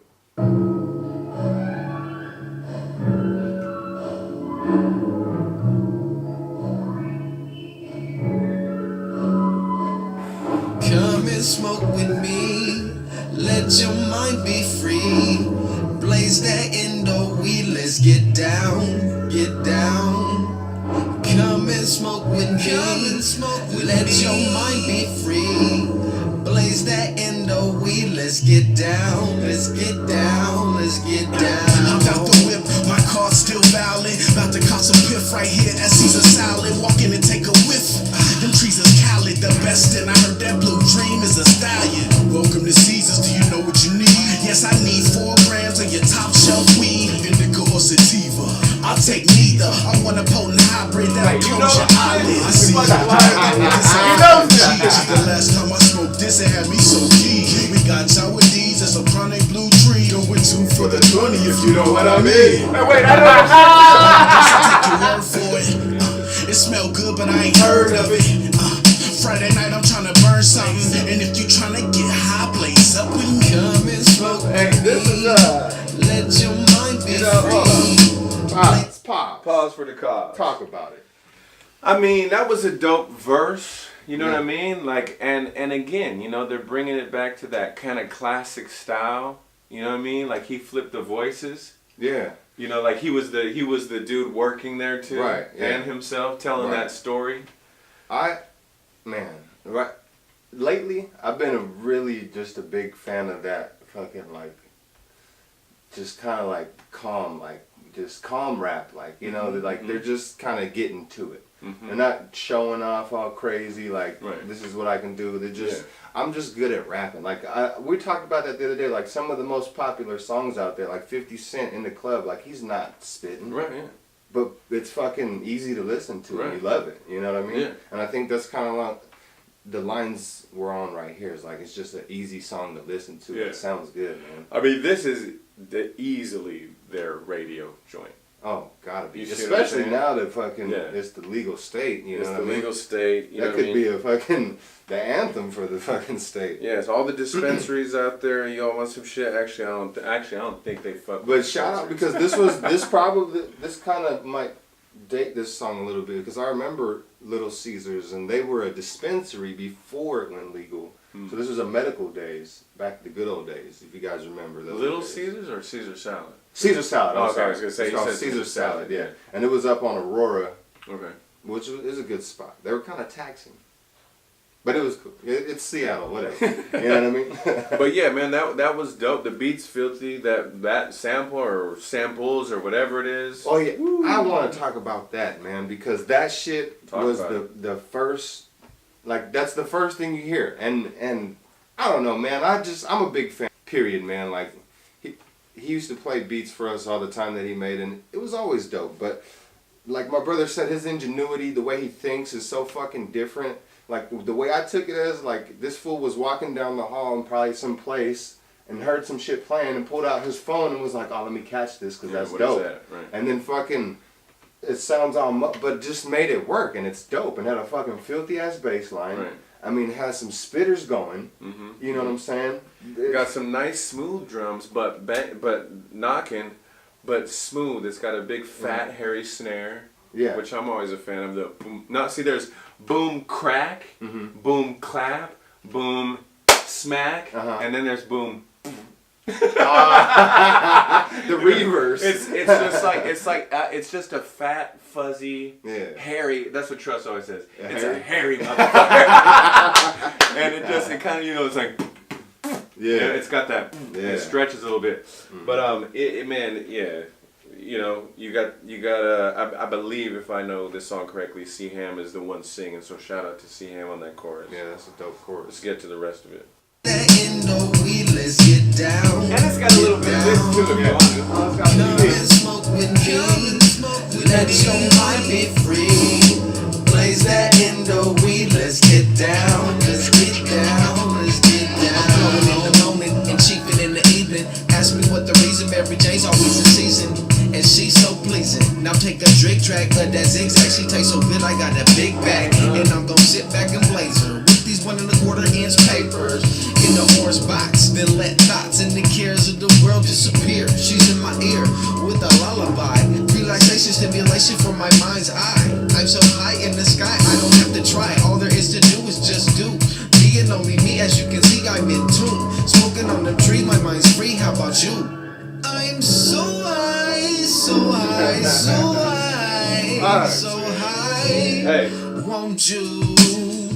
Come and smoke with me. Let your mind be free. Blaze that indo weed. Let's get down, get down. Come and smoke with me. Let your mind be free. Blaze that indo weed. Let's get down, let's get down, let's get down. I'm out the whip, my car's still valid. About to cop some piff right here at Caesar Salad. Walk in and take a whiff. Them trees is Khaled, the best, and I heard that Blue Dream is a stallion. Welcome to Caesar's, do you know what you need? Yes, I need 4 grams of your top shelf weed. Indica or sativa, I'll take neither. I want a potent hybrid that'll close your eyelids. I see you the last time I smoked this, it had me so key. We got Chinese, it's a chronic blue tree. Going 2 for the 20 if you know what I mean. Hey, wait, I know. Take your word for it. It smell good, but I ain't heard of it. Friday night, I'm tryna burn something. And if you tryna get high, blaze up with me. Come and smoke with me. Let your mind be free. Pause for the cause. Talk about it. I mean, that was a dope verse. You know what I mean? Like, and again, you know, they're bringing it back to that kind of classic style. You know what I mean? Like, he flipped the voices. Yeah. You know, like he was the dude working there too, right? Yeah. And himself telling that story. Lately, I've been really just a big fan of that fucking like, just kind of like calm, like just calm rap, like you know, like they're just kind of getting to it. They're not showing off all crazy, like this is what I can do. They're just, I'm just good at rapping. Like we talked about that the other day. Like some of the most popular songs out there, like 50 Cent in the club, like he's not spitting. Right. Yeah. But it's fucking easy to listen to, and you love it. You know what I mean? Yeah. And I think that's kind of like, the lines we're on right here is like it's just an easy song to listen to. Yeah. It sounds good, man. I mean, this is easily their radio joint. Oh, gotta be. You see what I'm Especially saying? now that fucking Yeah. it's the legal state. You It's know the what I mean? legal state. You know That what I could mean? be a fucking the anthem for the fucking state. Yeah, it's all the dispensaries out there. Y'all want some shit? Actually, I don't think they fuck. But with shout out dispensaries. because this kind of might date this song a little bit because I remember Little Caesars and they were a dispensary before it went legal. So this was a medical days, back the good old days, if you guys remember those. Little days. Caesars or Caesar salad? Caesar salad. Oh, I'm okay, sorry. I was gonna say, It's you called said Caesar Caesar salad. salad, Yeah, yeah. and it was up on Aurora, Okay. which is a good spot. They were kind of taxing, but it was cool. It's Seattle, whatever. You know what I mean? But yeah, man, that was dope. The beat's filthy. That sample or samples or whatever it is. Oh yeah, I want to talk about that, man, because that shit Talk was about the first, like that's the first thing you hear, and I don't know, man. I'm a big fan. Period, man. Like he used to play beats for us all the time that he made, and it was always dope. But like my brother said, his ingenuity, the way he thinks, is so fucking different. Like the way I took it as like this fool was walking down the hall in probably some place and heard some shit playing and pulled out his phone and was like, "Oh, let me catch this because that's what is dope." that? Right. And then fucking. It sounds all but just made it work, and it's dope, and had a fucking filthy ass bass line. Right. I mean, it has some spitters going. You know what I'm saying? Got some nice smooth drums, but knocking, but smooth. It's got a big fat hairy snare. Yeah. Which I'm always a fan of. The boom. Now see, there's boom crack, boom clap, boom smack, and then there's boom. The reverse. It's just a fat, fuzzy, Yeah. hairy. That's what Truss always says. It's hairy? a hairy motherfucker. And it kind of it's like. Yeah. It's got that. Yeah. It stretches a little bit, but man, yeah. You know, you got. I believe, if I know this song correctly, C-Ham is the one singing. So shout out to C-Ham on that chorus. Yeah, that's a dope chorus. Let's get to the rest of it. Let's get down. And it's got a little bit of this too, if you want to. Come and smoke with me. Let your mind be free. Blaze that Indo weed. Let's get down. Let's get down. Let's get down. Blowing in the morning and cheaping in the evening. Ask me what the reason. Mary J's always in season, and she's so pleasing. Now take a drink track of that zigzag. She tastes so good. I got a big bag, and I'm gonna sit back and blaze her with these 1 1/4-inch papers in the orange box. Then let thoughts and the cares of the world disappear. She's in my ear with a lullaby. Relaxation, stimulation for my mind's eye. I'm so high in the sky, I don't have to try. All there is to do is just do. Me and only me, as you can see, I'm in tune. Smoking on the tree, my mind's free. How about you? I'm so high, so high, so high, so high. Hey. Won't you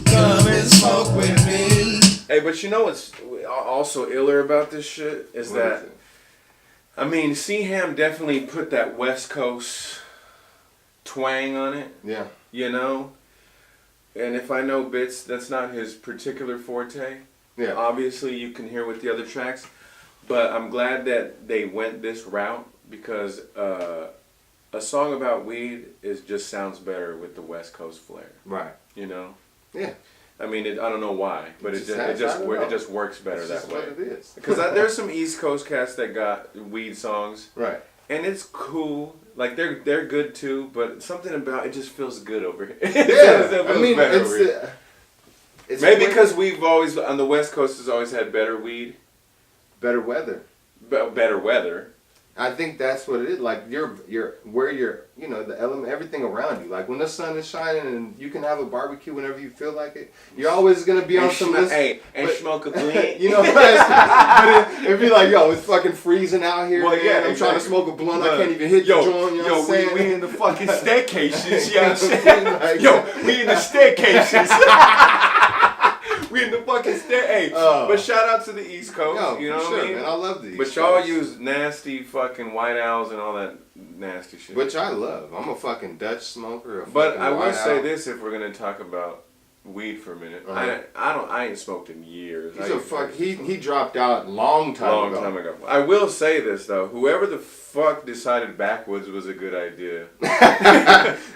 come and smoke with me? Hey, but you know what's also iller about this shit is What that, is it? I mean, C-Ham definitely put that West Coast twang on it, Yeah. you know? And if I know Bits, that's not his particular forte. Yeah. Obviously, you can hear with the other tracks, but I'm glad that they went this route because a song about weed just sounds better with the West Coast flair, Right. you know? Yeah. I mean, I don't know why, but it I don't just know. works better That's that just way. what it is. Because there's some East Coast cats that got weed songs, Right. and it's cool. Like they're good too, but something about it just feels good over here. Yeah. I mean, it's maybe weird. because we've always on the West Coast has always had better weed, better weather. better weather. I think that's what it is. Like where you're, you know, the element, everything around you. Like when the sun is shining and you can have a barbecue whenever you feel like it. You're always gonna be on some list. And smoke a blunt. You know, but it'd be like, yo, it's fucking freezing out here. Well, man. yeah, I'm trying to exactly. smoke a blunt. I But, can't even hit the joint. You know what I'm saying? we in the fucking staircases. You know what I'm Like- saying? Yo, we in the staircases. We in the fucking stair. Hey, Oh. but shout out to the East Coast. Yo, you know for what I sure, mean? man. I love these. But y'all use nasty fucking white owls and all that nasty shit. Which I love. I'm a fucking Dutch smoker. But I will say this: if we're gonna talk about weed for a minute. Uh-huh. I ain't smoked in years. He's a fuck. He dropped out long time ago. I will say this though: whoever the fuck decided backwoods was a good idea.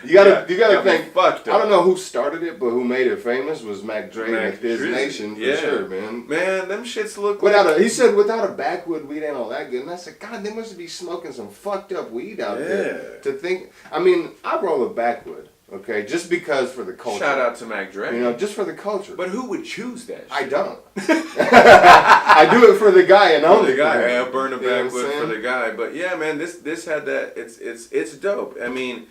you gotta think. Fucked up. I don't know who started it, but who made it famous was Mac Dre and Fizz Nation for sure, man. Man, them shits look he said without a backwood weed ain't all that good, and I said, God, they must be smoking some fucked up weed out there. To think, I mean, I roll a backwood. Okay, just because for the culture. Shout out to Mac Dre. You know, just for the culture. But who would choose that shit? I don't. I do it for the guy and only the guy. him. Yeah, burn a backwood for the guy. But yeah, man, this had that. It's dope. I mean,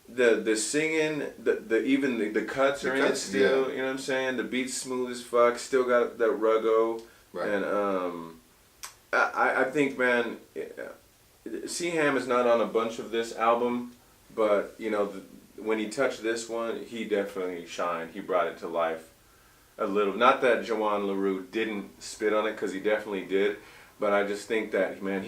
the singing, even the cuts are in it still. You know what I'm saying? The beat's smooth as fuck. Still got that ruggo. Right. And I think, man, C-Ham is not on a bunch of this album, but you know. When he touched this one, he definitely shined. He brought it to life a little. Not that Joanne LaRue didn't spit on it, because he definitely did. But I just think that, man,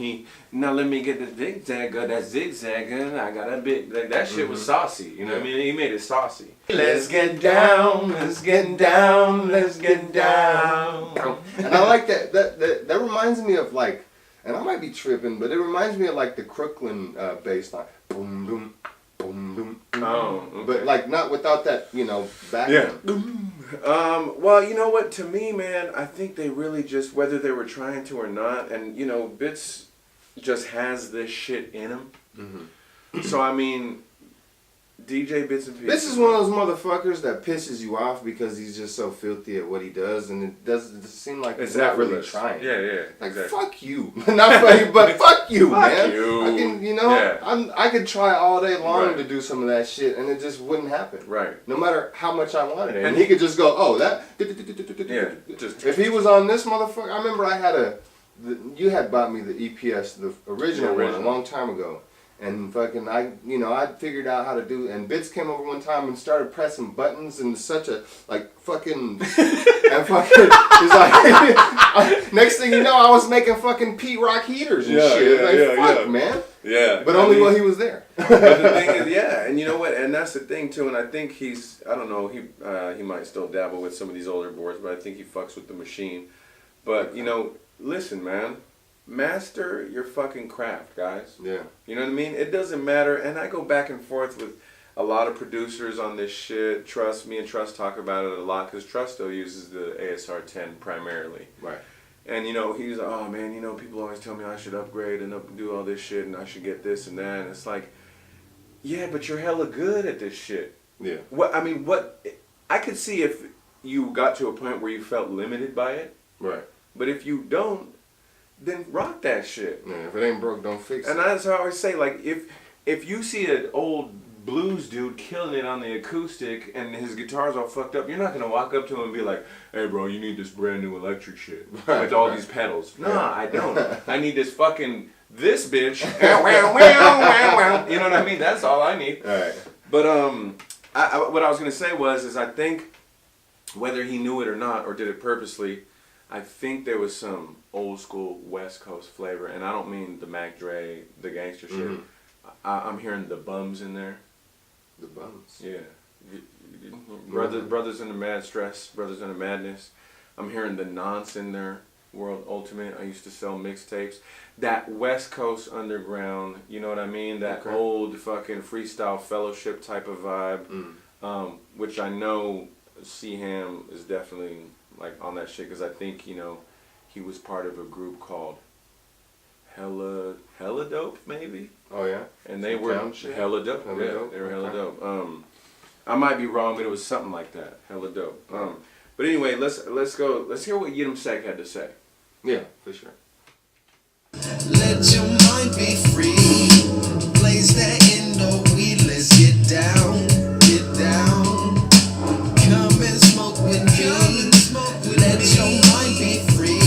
now let me get the zigzagger, that zigzagger, I got a bit, that shit was saucy. You know what I mean? He made it saucy. Let's get down, let's get down, let's get down. And I like that. That reminds me of like, and I might be tripping, but it reminds me of like the Crooklyn bass line. Boom, boom. Boom, boom, boom. Oh, okay. But like not without that, you know, background. Yeah. Well, you know what? To me, man, I think they really just, whether they were trying to or not, and you know, Bits just has this shit in him. Mm-hmm. So I mean, Djbitznpieces. This is one of those motherfuckers that pisses you off because he's just so filthy at what he does, and it doesn't seem like he's not really trying. Yeah, like, exactly. Fuck you. Not funny, but fuck you, man. You. I can, you know, I could try all day long to do some of that shit, and it just wouldn't happen. Right. No matter how much I wanted it. And he could just go, oh, that. Yeah. Just. If he was on this motherfucker, I remember I had you had bought me the EPS, the original one, a long time ago. And fucking, I figured out how to do it. And Bits came over one time and started pressing buttons in such a, like, fucking, and fucking, he's like, next thing you know, I was making fucking Pete Rock heaters and shit. Fuck, man. Yeah. But only while he was there. But the thing is, and you know what, and that's the thing too, and I think I don't know, he might still dabble with some of these older boards, but I think he fucks with the machine. But, you know, listen, man. Master your fucking craft, guys. Yeah. You know what I mean? It doesn't matter. And I go back and forth with a lot of producers on this shit. Me and Trust talk about it a lot because Trust still uses the ASR 10 primarily. Right. And, you know, he's, oh, man, you know, people always tell me I should upgrade and do all this shit and I should get this and that. And it's like, yeah, but you're hella good at this shit. Yeah. I could see if you got to a point where you felt limited by it. Right. But if you don't, then rock that shit. Yeah, if it ain't broke, don't fix it. And that's how I always say, like, if you see an old blues dude killing it on the acoustic and his guitar's all fucked up, you're not gonna walk up to him and be like, hey bro, you need this brand new electric shit with all these pedals. Nah, I don't. I need this this bitch. You know what I mean? That's all I need. All right. But what I was gonna say is I think whether he knew it or not or did it purposely, I think there was some old school West Coast flavor, and I don't mean the Mac Dre, the gangster shit. I'm hearing the bums in there. The bums? Yeah. Brothers in the Mad Stress, Brothers in the Madness. I'm hearing the Nonce in there. World Ultimate. I used to sell mixtapes. That West Coast underground, you know what I mean? That old fucking freestyle fellowship type of vibe, which I know C-Ham is definitely like on that shit, because I think, you know, he was part of a group called Hella Dope, maybe. Oh yeah. And they were hella dope. They were hella dope. I might be wrong, but it was something like that. Hella dope. But anyway, let's go. Let's hear what Yidam Sek had to say. Yeah, for sure. Let your mind be free. Blaze that indo weed. Let's get down, get down. Come and smoke with me. Let your mind be free.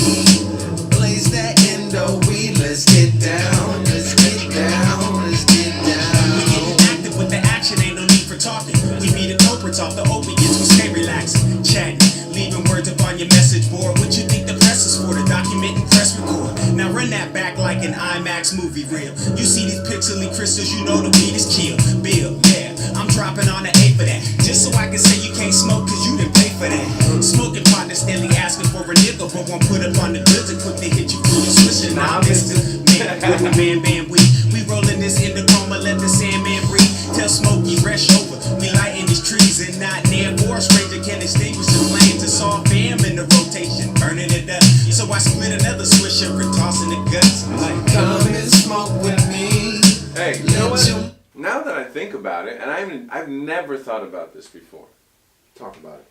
Blaze that indo weed. Let's get down, let's get down, let's get down. We get active with the action, ain't no need for talking. We be the culprits off the opiates, we stay relaxing, chatting, leaving words up on your message board. What you think the press is for? To document and press record. Now run that back like an IMAX movie reel. You see these pixely crystals, you know the beat is kill. Bill, yeah, I'm dropping on the A for that. Just so I can say you can't smoke cause you done with the bam bam we rolling this in the chroma, let the Sandman breathe. Tell Smokey rush over, we lighting these trees and not near for a stranger can extinguish the flames. It's all bam in the rotation, burning it up. So I split another swisher and tossing the guts. Like, come and smoke with me. Hey, you know what? Now that I think about it, and I've never thought about this before. Talk about it.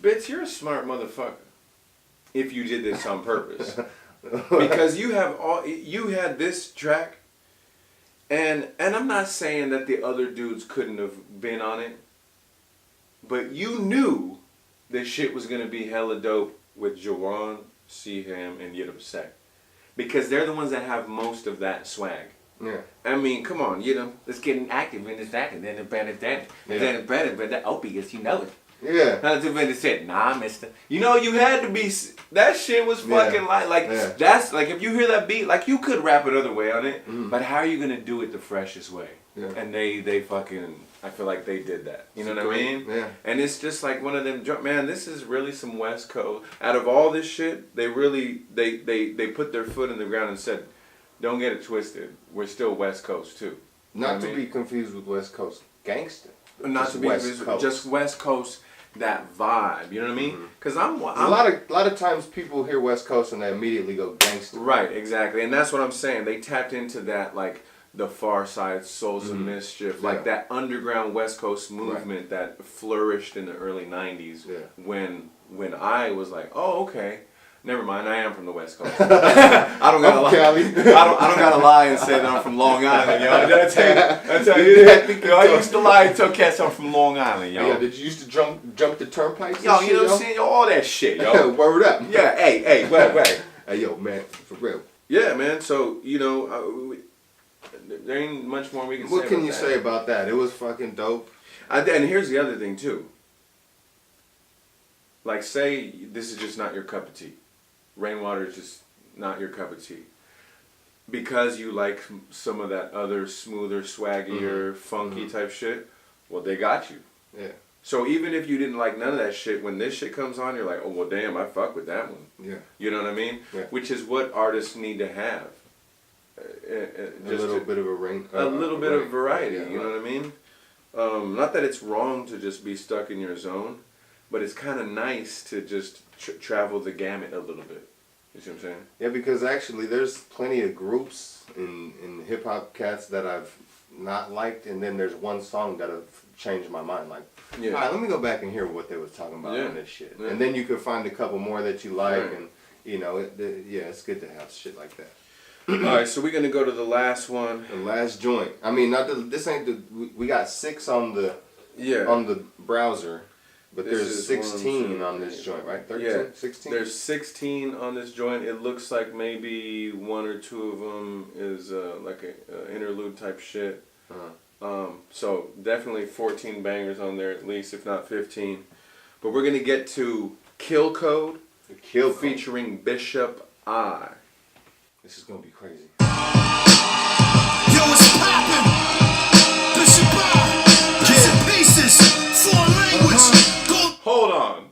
Bitch, you're a smart motherfucker. If you did this on purpose, because you had this track, and I'm not saying that the other dudes couldn't have been on it, but you knew this shit was gonna be hella dope with Jawan, Seaham, and Djbitznpieces, because they're the ones that have most of that swag. Yeah. I mean, come on, let's get active in this acting, then the opiates, you know it. Yeah. They said, nah, mister. You know, you had to be, that shit was fucking that's, like, if you hear that beat, like, you could rap another way on it, but how are you going to do it the freshest way? Yeah. And they fucking, I feel like they did that. You know what I mean? Yeah. And it's just like one of them, man, this is really some West Coast. Out of all this shit, they really, they put their foot in the ground and said, don't get it twisted. We're still West Coast, too. Not to be confused with West Coast gangster. Not to be confused, just West Coast. That vibe, you know what I mean? Because I'm a lot of times people hear West Coast and they immediately go gangster. Right, exactly, and that's what I'm saying. They tapped into that, like the Far Side, Souls of Mischief, like that underground West Coast movement that flourished in the early '90s. Yeah. When I was like, oh, okay. Never mind, I am from the West Coast. I don't gotta lie. I don't gotta lie and say that I'm from Long Island, yo. Did I tell you that? Yo, I used to lie and tell cats I'm from Long Island, yo. Yeah, did you used to jump the turnpikes? Yo, you know what I'm saying? All that shit, yo. Word up. Yeah, hey, wait. Hey, yo, man, for real. Yeah, man. So there ain't much more we can say. What can you say about that? It was fucking dope. And here's the other thing too. Like, say this is just not your cup of tea. Rainwater is just not your cup of tea. Because you like some of that other smoother, swaggier, funky type shit, well, they got you. Yeah. So even if you didn't like none of that shit, when this shit comes on, you're like, oh, well, damn, I fuck with that one. Yeah. You know what I mean? Yeah. Which is what artists need to have. A little bit of a little bit of variety, yeah, you know what I mean? Not that it's wrong to just be stuck in your zone, but it's kind of nice to just travel the gamut a little bit. You see what I'm saying? Yeah, because actually there's plenty of groups in hip-hop cats that I've not liked, and then there's one song that have changed my mind. Like, all right, let me go back and hear what they was talking about on this shit. Yeah. And then you could find a couple more that you like, and, you know, it's good to have shit like that. Alright, so we're going to go to the last one. The last joint. I mean, this ain't we got 6 on the browser. But there's 16 on this joint, right? 13? Yeah. 16? There's 16 on this joint. It looks like maybe 1 or 2 of them is like a interlude type shit. So definitely 14 bangers on there at least, if not 15. But we're going to get to Kill Code. The Kill Code. Featuring Bishop I. This is going to be crazy. Yo, it's poppin'. Bishop I. Djbitznpieces. Foreign language. Hold on.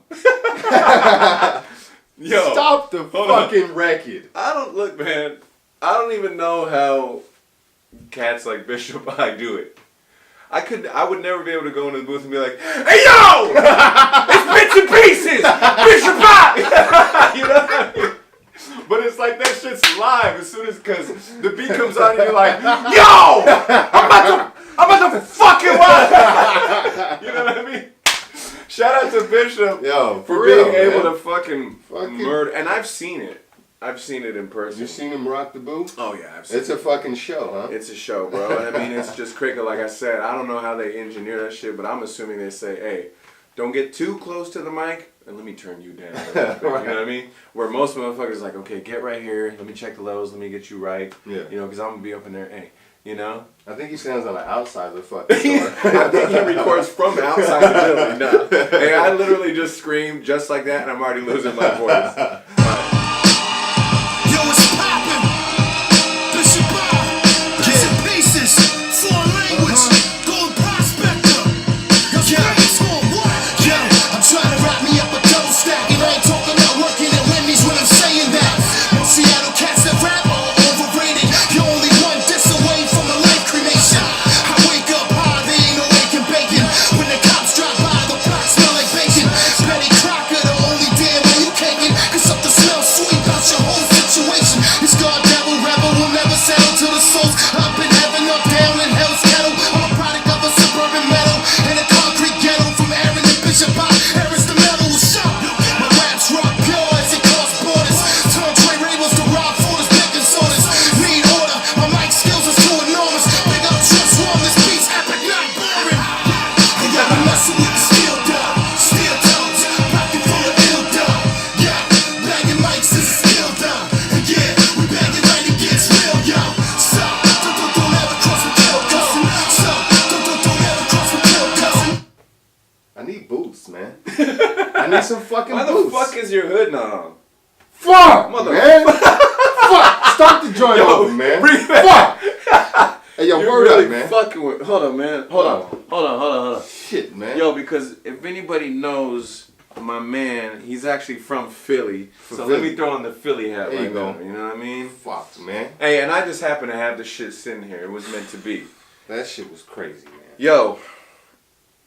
Yo. Stop the fucking record. I don't even know how cats like Bishop I do it. I would never be able to go into the booth and be like, hey yo! It's Djbitznpieces! Bishop I! You know what I mean? But it's like that shit's live as soon as, cause the beat comes on and you're like, yo! I'm about to fucking watch! You know what I mean? Shout out to Bishop for being able to fucking murder. And I've seen it. I've seen it in person. You seen him rock the booth? Oh yeah, I've seen it. It's a fucking show, huh? It's a show, bro. I mean, it's just cricket. Like I said, I don't know how they engineer that shit, but I'm assuming they say, hey, don't get too close to the mic, and let me turn you down. Right. You know what I mean? Where most motherfuckers like, okay, get right here. Let me check the levels. Let me get you right. Yeah. You know, because I'm gonna be up in there. Hey. You know? I think he stands on the outside of the fucking store. I think he records from outside the building. No. Hey, I literally just screamed just like that, and I'm already losing my voice. Yo, it's poppin'. Bishop I. Djbitznpieces. Foreign language. Gold prospector. Yo, what? Yo, I'm trying to wrap me up a double stack, and I ain't talking about working at Wendy's when I'm saying that. No Seattle cats that rap are overrated. I need boots, man. I need some fucking Why boots. the fuck is your hood not on? Fuck, Mother- man. Fuck. Stop the joint over, man. bring it Fuck. Hey, yo, You're word really up, man. fucking with. Hold on, man. Hold on. Shit, man. Yo, because if anybody knows my man, he's actually from Philly. So let Philly. me throw on the Philly hat There you right go. now. You know what I mean? Fuck, man. Hey, and I just happen to have this shit sitting here. It was meant to be. That shit was crazy, man. Yo,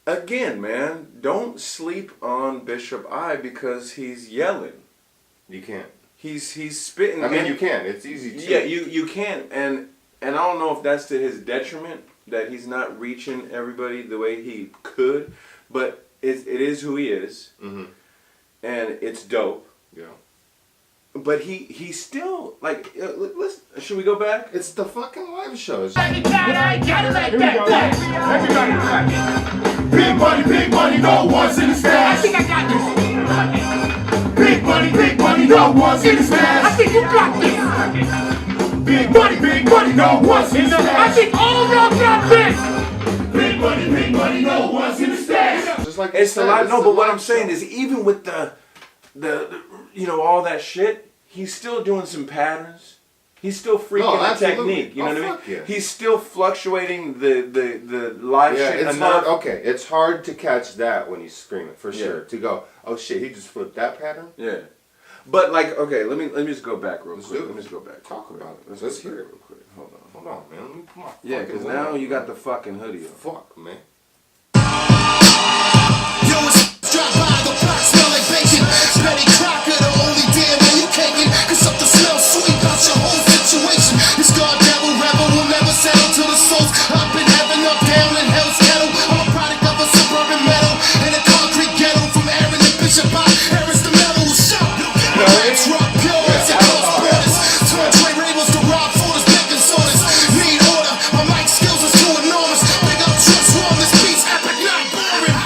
again, man, don't sleep on Bishop I because he's yelling. You can't. He's spitting. I mean, and- you can. It's easy to. Yeah, you can, and I don't know if that's to his detriment that he's not reaching everybody the way he could, but it is who he is, Mm-hmm. and it's dope. Yeah. But he still like. Let's. Should we go back? It's the fucking live shows. Big money, no one's in the stash. I think I got this. Big money, no one's in the stash. I think you got this. Big money, no one's in the stash. I think all y'all got this. Big money, no one's in the stash. Just like It's a lot. No, but what I'm saying is. is, even with the you know, all that shit, he's still doing some patterns. He's still freaking the absolutely. technique. You know what I mean? Fuck yeah. He's still fluctuating the live Yeah, shit it's enough. hard. Okay, it's hard to catch that when he's screaming for Yeah. sure. To go, oh shit, he just flipped that pattern. Yeah. But like, okay, let me just go back real Let's quick. do it. Let me just go back. Talk real quick. about it. Let's Let's go hear back it. real quick. Hold on. Hold on, man. Let me put my Yeah, fucking because lid now on, you got man. the fucking hoodie on. Fuck, man. Yo, it's drop by the block, smell like bacon. Betty Crocker, the only damn man you caking. Cause something smells sweet about your whole situation. This God devil rebel will never settle till the souls up in heaven, up down in hell's kettle. I'm a product of a suburban metal in a concrete ghetto from Aaron and Bishop I. Aaron's the metal shop. It's rock pure as it cross borders. Turn Dre Ravens to Rob Forders, making sorters. Need order, my mic skills is too enormous. Big up Trust One, this beat's epic, not boring.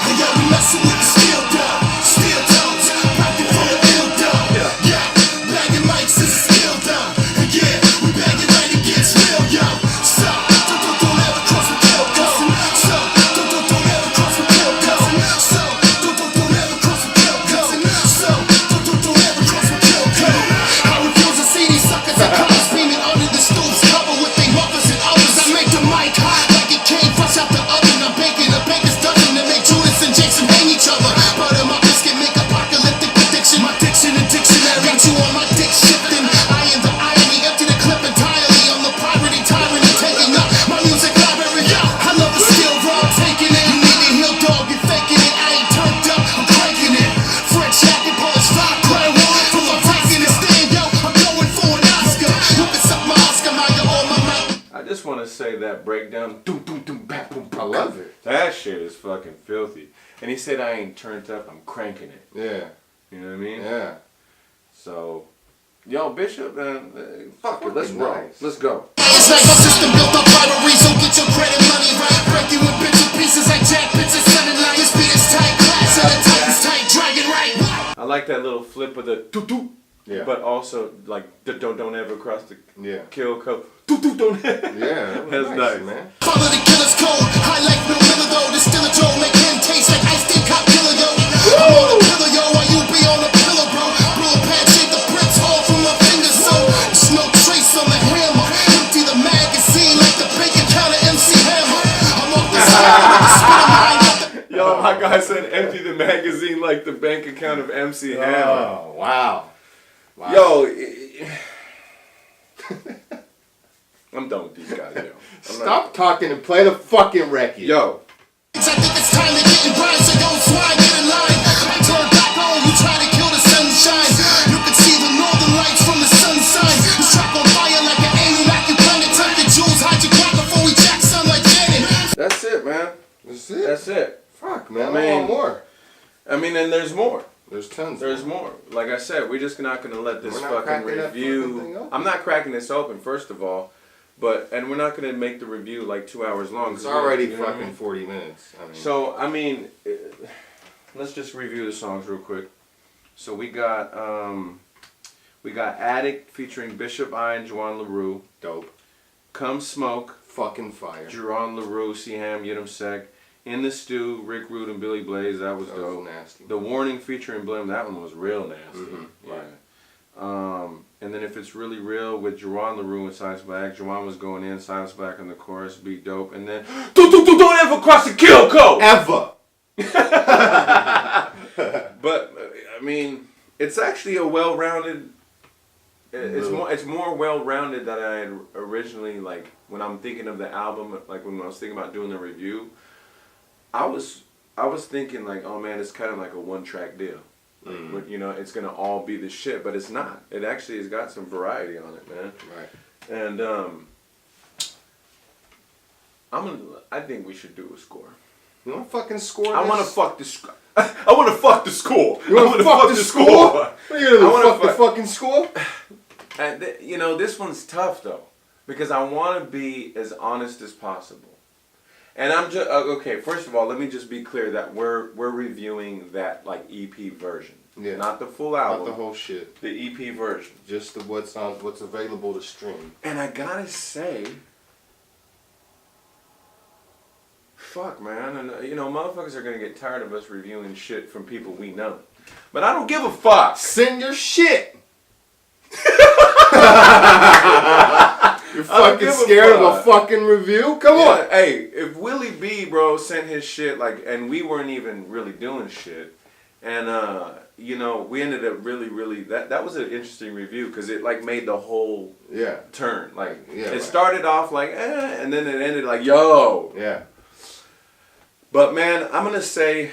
Hey yo, we messing with the steel dub, steel tones, pocket full of ill dub. Yeah, bagging mics is skill dub. Yeah, we bagging right, it gets real, yo. So, don't ever cross the kill cousin. So, don't ever cross the kill cousin. So, don't ever cross the kill cousin. So, don't ever cross the kill cousin. I refuse to see these suckers and colors beaming under the stoop's cover with they mothers and others. I make the mic hot like it came fresh out the oven. I'm baking a baker's dozen to make Judas and Jason hang each other. Butter my biscuit, make apocalyptic prediction. My diction and dictionary got you on my dick shifting. I am the irony, empty the clip entirely. I'm the pirate tyranny, taking up my music library. I love the steel raw, taking it. You need a heel dog, you're faking it. I ain't turned up, I'm cranking it. French jacket, polish 5 grand. From I'm taking this thing, yo, I'm going for an Oscar. You can suck my Oscar, now you're on my mic. I just want to say that breakdown. Doom, doom, doom, bap, boom, boom. I love it. That shit is fucking filthy. And he said I ain't turned up, I'm cranking it. Yeah, You know what I mean? yeah. So, yo, Bishop, fuck it, let's Fucking roll. nice. Let's go. It's like a system built up rivalry, so get your credit money right. Break you in bits and pieces like Jack bitches selling like this beat is tight class and the Titans tight dragon right. I like that little flip of the doo doo. Yeah. But also, like, don't ever cross the Yeah. kill code. Doo doo, don't. Yeah, that was That's nice. man. Follow the killer's code. High life, no miller though. This still a Joe, make him taste like ice tea cop killer yo. I'm on a pillow yo, while you be on a pillow bro. Blow a pad, shake the prints all from my fingers so there's no trace on the hammer. Empty the magazine like the bacon counter MC Hammer. I'm off the side, spin a mind. Yo, my guy said empty the magazine like the bank account of MC Hammer. Oh, wow. Wow. Yo, I'm done with these guys, yo. Stop talking and play the fucking record. Yo, I think it's time to get in Brian, so don't swine, get in line. I turn back on, you try to kill the sunshine. You can see the northern lights from the sunshine. This track on fire like an alien, like you planet. Turn your jewels, hide your crack before we jack sun like Janet. that's it, man. That's it. That's it. Fuck, man. I I mean- want more. I mean, and there's more. There's tons. There's more. Like I said, we're just not gonna let this We're not fucking cracking that fucking thing review. open. I'm not cracking this open, first of all, and we're not gonna make the review like 2 hours long. It's 'cause already you know what I fucking mean? 40 minutes. I mean, So I mean, let's just review the songs real quick. So we got Addict featuring Bishop I and Juan LaRue. dope. Come Smoke, Fucking fire. Juan LaRue, Siham, Yidam Sek, In the Stew, Rick Rude and Billy Blaze, that was dope. Nasty. The Warning featuring Blim, that one was real nasty. Mm-hmm. Yeah. And then If It's Really Real with Juwan LaRue and Silas Black. Juwan was going in, Silas Black in the chorus, beat dope. And then don't ever cross the kill code! Ever! But, I mean, it's actually a well-rounded... It's more well-rounded than I had originally, like, when I'm thinking of the album, like when I was thinking about doing the review, I was thinking like, oh man, it's kind of like a one-track deal. Like, you know, it's gonna all be the shit, but it's not. It actually has got some variety on it, man. Right. And I think we should do a score. You want to fucking score? I want to fuck the score. I want to fuck the score. You want to fuck the score? What are you gonna do? Fuck the fucking score? And you know, this one's tough though, because I want to be as honest as possible. And I'm just okay. First of all, let me just be clear that we're reviewing that like EP version, not the full album, not the whole shit. The EP version, just the what's available to stream. And I gotta say, fuck, man, and you know, motherfuckers are gonna get tired of us reviewing shit from people we know, but I don't give a fuck. Send your shit. You're fucking scared of a fucking review? Come on. Hey, if Willie B, bro, sent his shit, like, and we weren't even really doing shit, and, you know, we ended up really, that was an interesting review, because it, like, made the whole turn. Like, it started off like, and then it ended like, yo. Yeah. But, man, I'm going to say...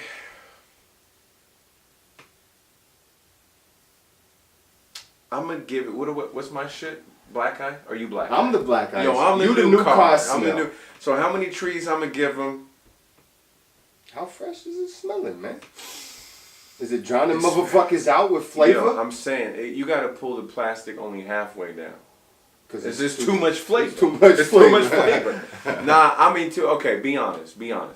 I'm gonna give it. What's my shit? Black eye? Or you black eye? I'm the black eye. Yo, I'm the you new the car. car I'm the new. So how many trees I'm gonna give them? How fresh is it smelling, man? Is it drowning motherfuckers out with flavor? Yo, I'm saying you gotta pull the plastic only halfway down. Cause it's just too much flavor. Too much flavor. Nah, I mean okay. Be honest, man.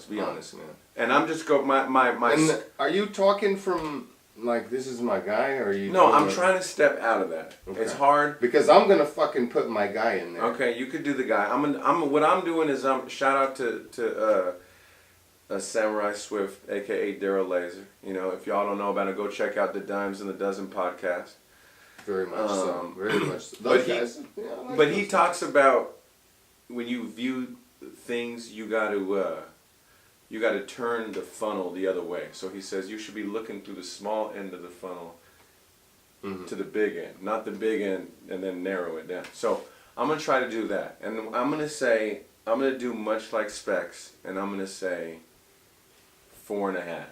And I'm just my. And are you talking from? Like, this is my guy, or are you? No, I'm trying to step out of that. Okay. It's hard because I'm gonna fucking put my guy in there. Okay, you could do the guy. What I'm doing is shout out to Samurai Swift, aka Daryl Laser. You know, if y'all don't know about it, go check out the Dimes in the Dozen podcast. Very much so. Very much. So. But he talks about when you view things, you got to turn the funnel the other way. So he says you should be looking through the small end of the funnel to the big end, not the big end and then narrow it down. So I'm going to try to do that. And I'm going to do much like Specs, and I'm going to say 4.5.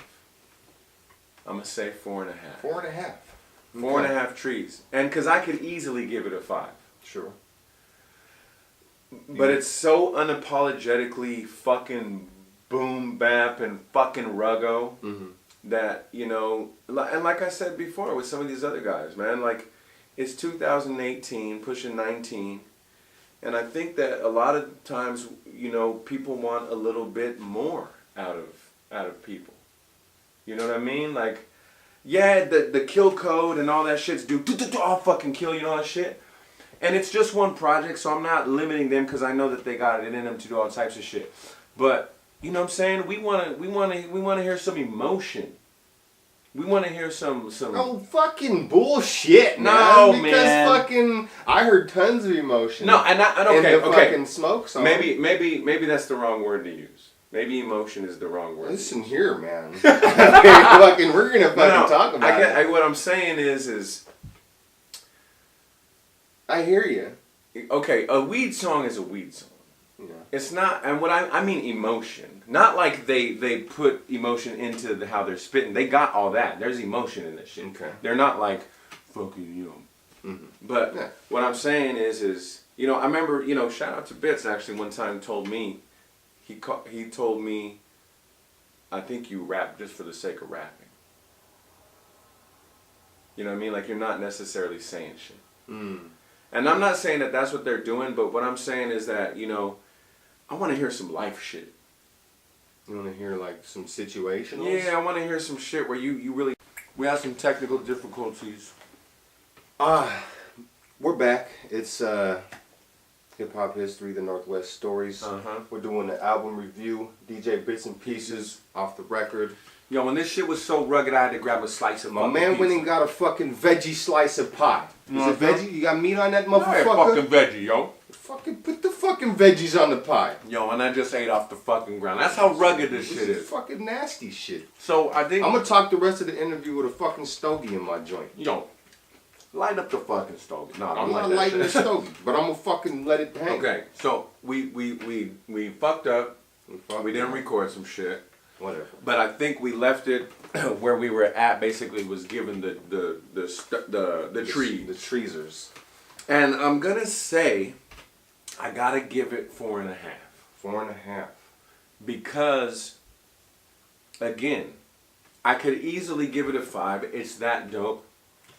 I'm going to say 4.5. 4.5. 4.5 trees. And because I could easily give it a 5. Sure. But it's so unapologetically fucking boom bap and fucking ruggo that, you know, and like I said before with some of these other guys, man, like, it's 2018 pushing 19, and I think that a lot of times, you know, people want a little bit more out of people, you know what I mean? Like, yeah, the kill code and all that shit's I'll fucking kill you and all that shit, and it's just one project, so I'm not limiting them because I know that they got it in them to do all types of shit, but you know what I'm saying? We want to hear some emotion. We want to hear some. Oh, fucking bullshit, man. No, because man. Fucking, I heard tons of emotion. No, and okay. Fucking smoke song. Maybe that's the wrong word to use. Maybe emotion is the wrong word. Listen here, man. Fucking, we're gonna fucking talk about it. What I'm saying is. I hear you. Okay, a weed song is a weed song. Yeah. It's not, and what I mean emotion. Not like they put emotion into how they're spitting. They got all that. There's emotion in this shit. Okay. They're not like, fucking, you know. But what I'm saying is, you know, I remember, you know, shout out to Bits actually one time told me, he told me, I think you rap just for the sake of rapping. You know what I mean? Like, you're not necessarily saying shit. And I'm not saying that that's what they're doing, but what I'm saying is that, you know, I want to hear some life shit. You want to hear, like, some situational? Yeah, I want to hear some shit where you really... We have some technical difficulties. We're back. It's Hip Hop History, the Northwest Stories. We're doing an album review, DJ Bits and Pieces, off the record. Yo, when this shit was so rugged, I had to grab a slice of My fucking man pizza. went and got a fucking veggie slice of pie. Is it veggie? You got meat on that Hey, motherfucker? fucking veggie, yo. Fucking put the fucking veggies on the pie. Yo, and I just ate off the fucking ground. That's how rugged this shit is. Fucking nasty shit. So I think... I'm gonna talk the rest of the interview with a fucking stogie in my joint. Yo, light up the fucking stove. No, I'm don't not light lighting that the shit. stogie, but I'm gonna fucking let it hang. Okay, so we fucked up. We didn't record some shit. Whatever. But I think we left it where we were at. Basically, was given the tree. The treesers. And I'm gonna say, I gotta give it 4.5. 4.5. Because, again, I could easily give it a 5. It's that dope.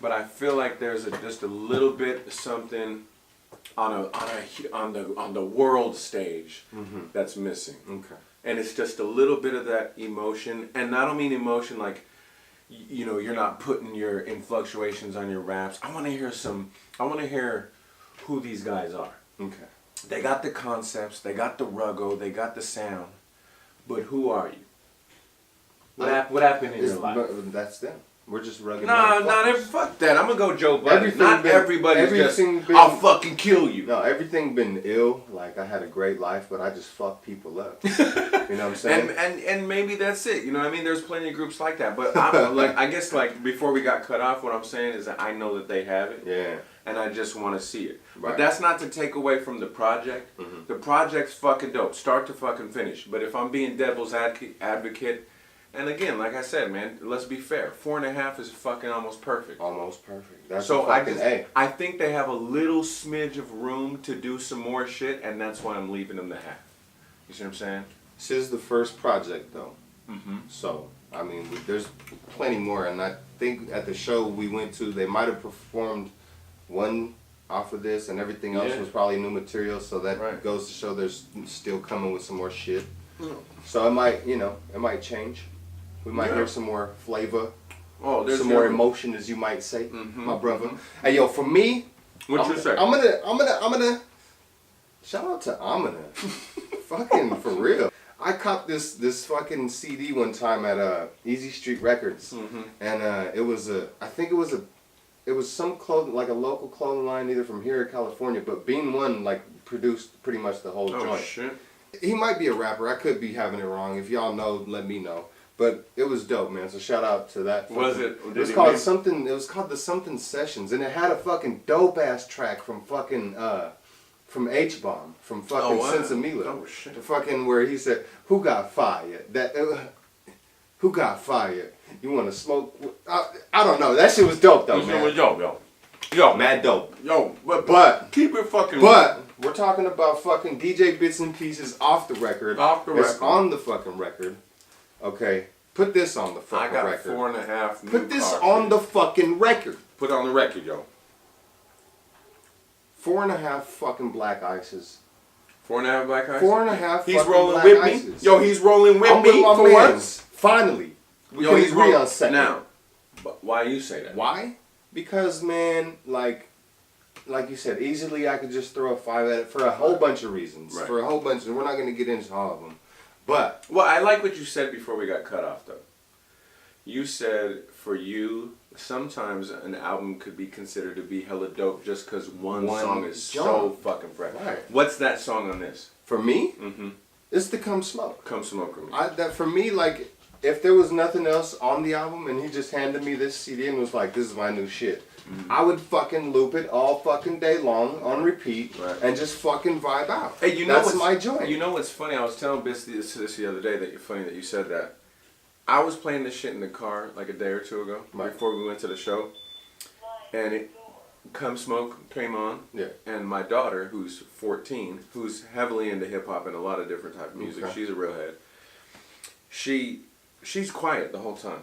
But I feel like there's just a little bit something on the world stage that's missing. Okay. And it's just a little bit of that emotion, and I don't mean emotion like, you know, you're not putting your fluctuations on your raps. I want to hear who these guys are. Okay. They got the concepts, they got the ruggo, they got the sound, but who are you? What happened in your life? That's them. We're just rugged. Fuck that. I'm gonna go Joe Budden. Everybody's just, been, I'll fucking kill you. No, everything been ill. Like, I had a great life, but I just fucked people up. You know what I'm saying? And maybe that's it. You know what I mean? There's plenty of groups like that. But I'm, like, I guess like before we got cut off, what I'm saying is that I know that they have it. Yeah. And I just want to see it. Right. But that's not to take away from the project. The project's fucking dope, start to fucking finish. But if I'm being devil's advocate, and again, like I said, man, let's be fair. 4.5 is fucking almost perfect. Almost perfect. That's So a fucking A. I think they have a little smidge of room to do some more shit, and that's why I'm leaving them the half. You see what I'm saying? This is the first project, though. So, I mean, there's plenty more. And I think at the show we went to, they might have performed one off of this, and everything else was probably new material. So that goes to show there's still coming with some more shit. So it might, you know, it might change. We might hear some more flavor. Oh, there's some more emotion, as you might say, my brother. Hey, yo, for me, what you say? I'm gonna shout out to Amina. Fucking for real. I caught this fucking CD one time at Easy Street Records, and it was some clothing, like a local clothing line, either from here or California. But Bean One like produced pretty much the whole joint. Shit. He might be a rapper. I could be having it wrong. If y'all know, let me know. But it was dope, man. So shout out to that. Was it? It was called something. It was called the Something Sessions, and it had a fucking dope ass track from fucking from H-Bomb from fucking Sensimila. Oh shit. The fucking where he said, "Who got fired? Who got fired? You want to smoke?" I don't know. That shit was dope though, man. Yo, Mad dope. Yo, but keep it fucking. But we're talking about fucking DJ Bits and Pieces off the record. Off the It's record. on the fucking record. Okay, put this on the fucking I got record. 4.5. Put this on the fucking record. Put it on the record, yo. 4.5 fucking black ices. 4.5 black ice. 4.5. He's fucking rolling black with me. ices. Yo, he's rolling with I'm me with my for mans. once. Finally, we Yo, can he's agree rolling on second. now. But why you say that? Why? Because, man, like you said, easily I could just throw a 5 at it for a whole bunch of reasons. Right. For a whole bunch, and we're not going to get into all of them. But Well, I like what you said before we got cut off, though. You said for you, sometimes an album could be considered to be hella dope just because one song is so fucking fresh. Right. What's that song on this? for me, Mm-hmm. it's the Come Smoke. Come Smoke With Me. That for me, like, if there was nothing else on the album and he just handed me this CD and was like, "This is my new shit," I would fucking loop it all fucking day long on repeat and just fucking vibe out. Hey, you know that's what's my joint. You know what's funny? I was telling Biss this the other day that funny that you said that. I was playing this shit in the car like a day or two ago before we went to the show, and it Come Smoke came on. Yeah. And my daughter, who's 14, who's heavily into hip hop and a lot of different type of music, she's a real head. She's quiet the whole time.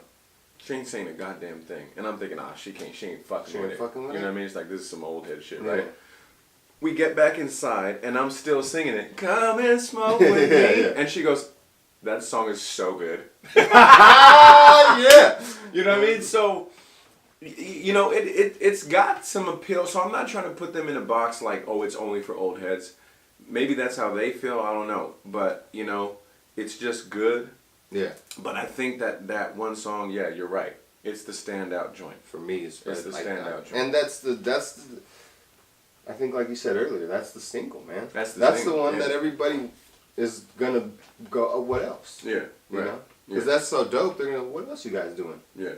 She ain't saying a goddamn thing. And I'm thinking, she ain't fucking with it. You know what I mean? It's like, this is some old head shit, right? We get back inside, and I'm still singing it. Come and smoke with me. And she goes, that song is so good. Yeah. You know what I mean? So, you know, it's got some appeal. So I'm not trying to put them in a box like, oh, it's only for old heads. maybe that's how they feel. I don't know, but you know, it's just good. Yeah. But I think that one song, yeah, you're right. It's the standout joint. For me, it's the like standout joint. And that's the I think, like you said earlier, that's the single, man. That's the the single, one yeah. that everybody is gonna go. Oh, what else? Yeah, You right. know, because that's so dope. They're gonna. What else you guys doing? Yeah.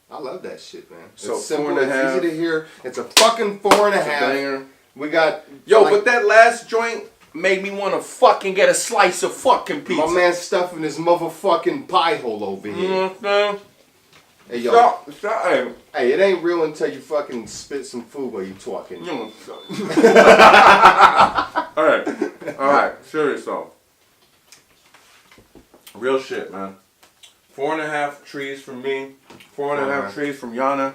I love that shit, man. So it's simple, 4.5. it's easy to hear. It's a fucking 4.5. Banger. We got Yo, like, but that last joint made me want to fucking get a slice of fucking pizza. my man stuffing his motherfucking pie hole over here. You know what I'm saying? Hey yo, Stop, hey. hey, it ain't real until you fucking spit some food while you talking. You know what I'm saying? All right, serious though. Real shit, man. 4.5 trees from me. 4.5 trees from Yana.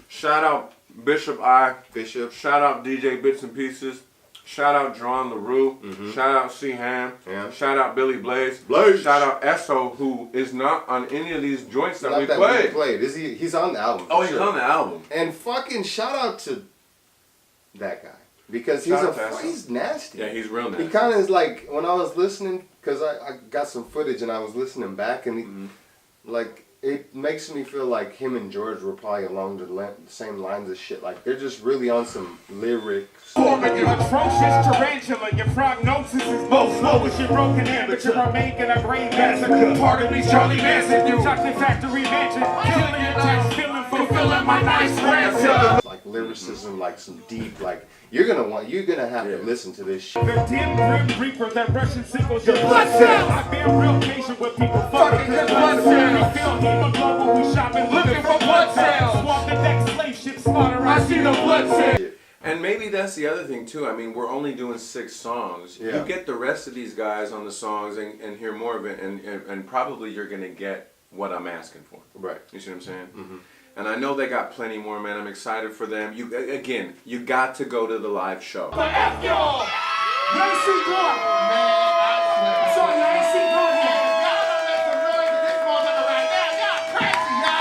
Shout out Bishop I. Bishop. Shout out Djbitznpieces. Shout out John LaRue. Shout out C Ham. Yeah. Shout out Billy Blaze. Blaze. Shout out Esso, who is not on any of these joints that Not we that played. we played. Is he? He's on the album. Oh, for he's sure. on the album. And fucking shout out to that guy because he's Shout out to Esso. he's nasty. Yeah, he's real nice. He kind of is like when I was listening because I got some footage and I was listening back and he, like it makes me feel like him and George were probably along the same lines of shit. Like they're just really on some lyrics. Forming an atrocious tarantula. Your prognosis is both slow as your broken amateur. I'm making a brain massacre. Part of me, Charlie Manson. New chocolate factory mansion. Killing your tax, feeling fulfilling my nice ransom. Like lyricism, like some deep, like you're gonna have to listen to this shit. The dim grim reaper that Russian sickles your blood cells. I've been real patient with people fucking cause blood cells. We feel hemoglobin, we shopping looking for blood cells. Swap the next slave ship slaughter, I see the blood cells. And maybe that's the other thing too. I mean, we're only doing 6 songs. Yeah. You get the rest of these guys on the songs and hear more of it, and probably you're gonna get what I'm asking for. Right. You see what I'm saying? And I know they got plenty more, man. I'm excited for them. You got to go to the live show. But F y'all! You ain't see God! Sorry, you ain't see God yet.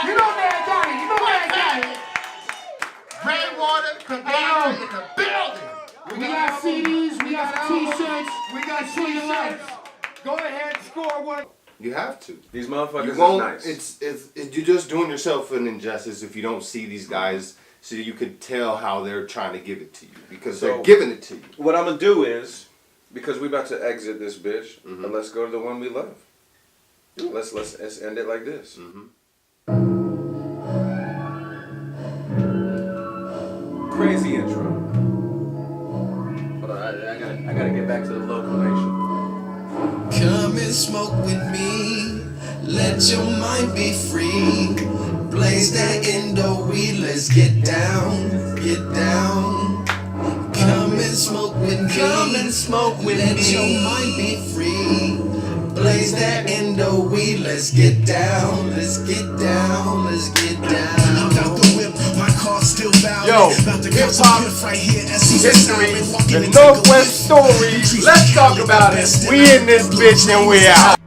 You know where I got it. You know where I got it. Rainwater, Conglomerate in the building. We got CDs, we got t-shirts, We got t-shirts. Go ahead, score one. You have to. These motherfuckers You is won't. nice. It's you're just doing yourself an injustice if you don't see these guys, so you could tell how they're trying to give it to you because they're giving it to you. What I'm gonna do is, because we about to exit this bitch, but let's go to the one we love. Let's end it like this. Crazy intro. Hold on, I gotta get back to the local nation. Come and smoke with me. Let your mind be free. Blaze that Indo weed. Let's get down, get down. Come and smoke with me. Come and smoke with me. Let your mind be free. Blaze that Indo weed. Let's get down, let's get down, let's get down. I'm out the whip, my car's still valid. Yo, about to hip cut some hop piff right here. history, the Northwest story. Let's talk about it. We in this bitch and we out.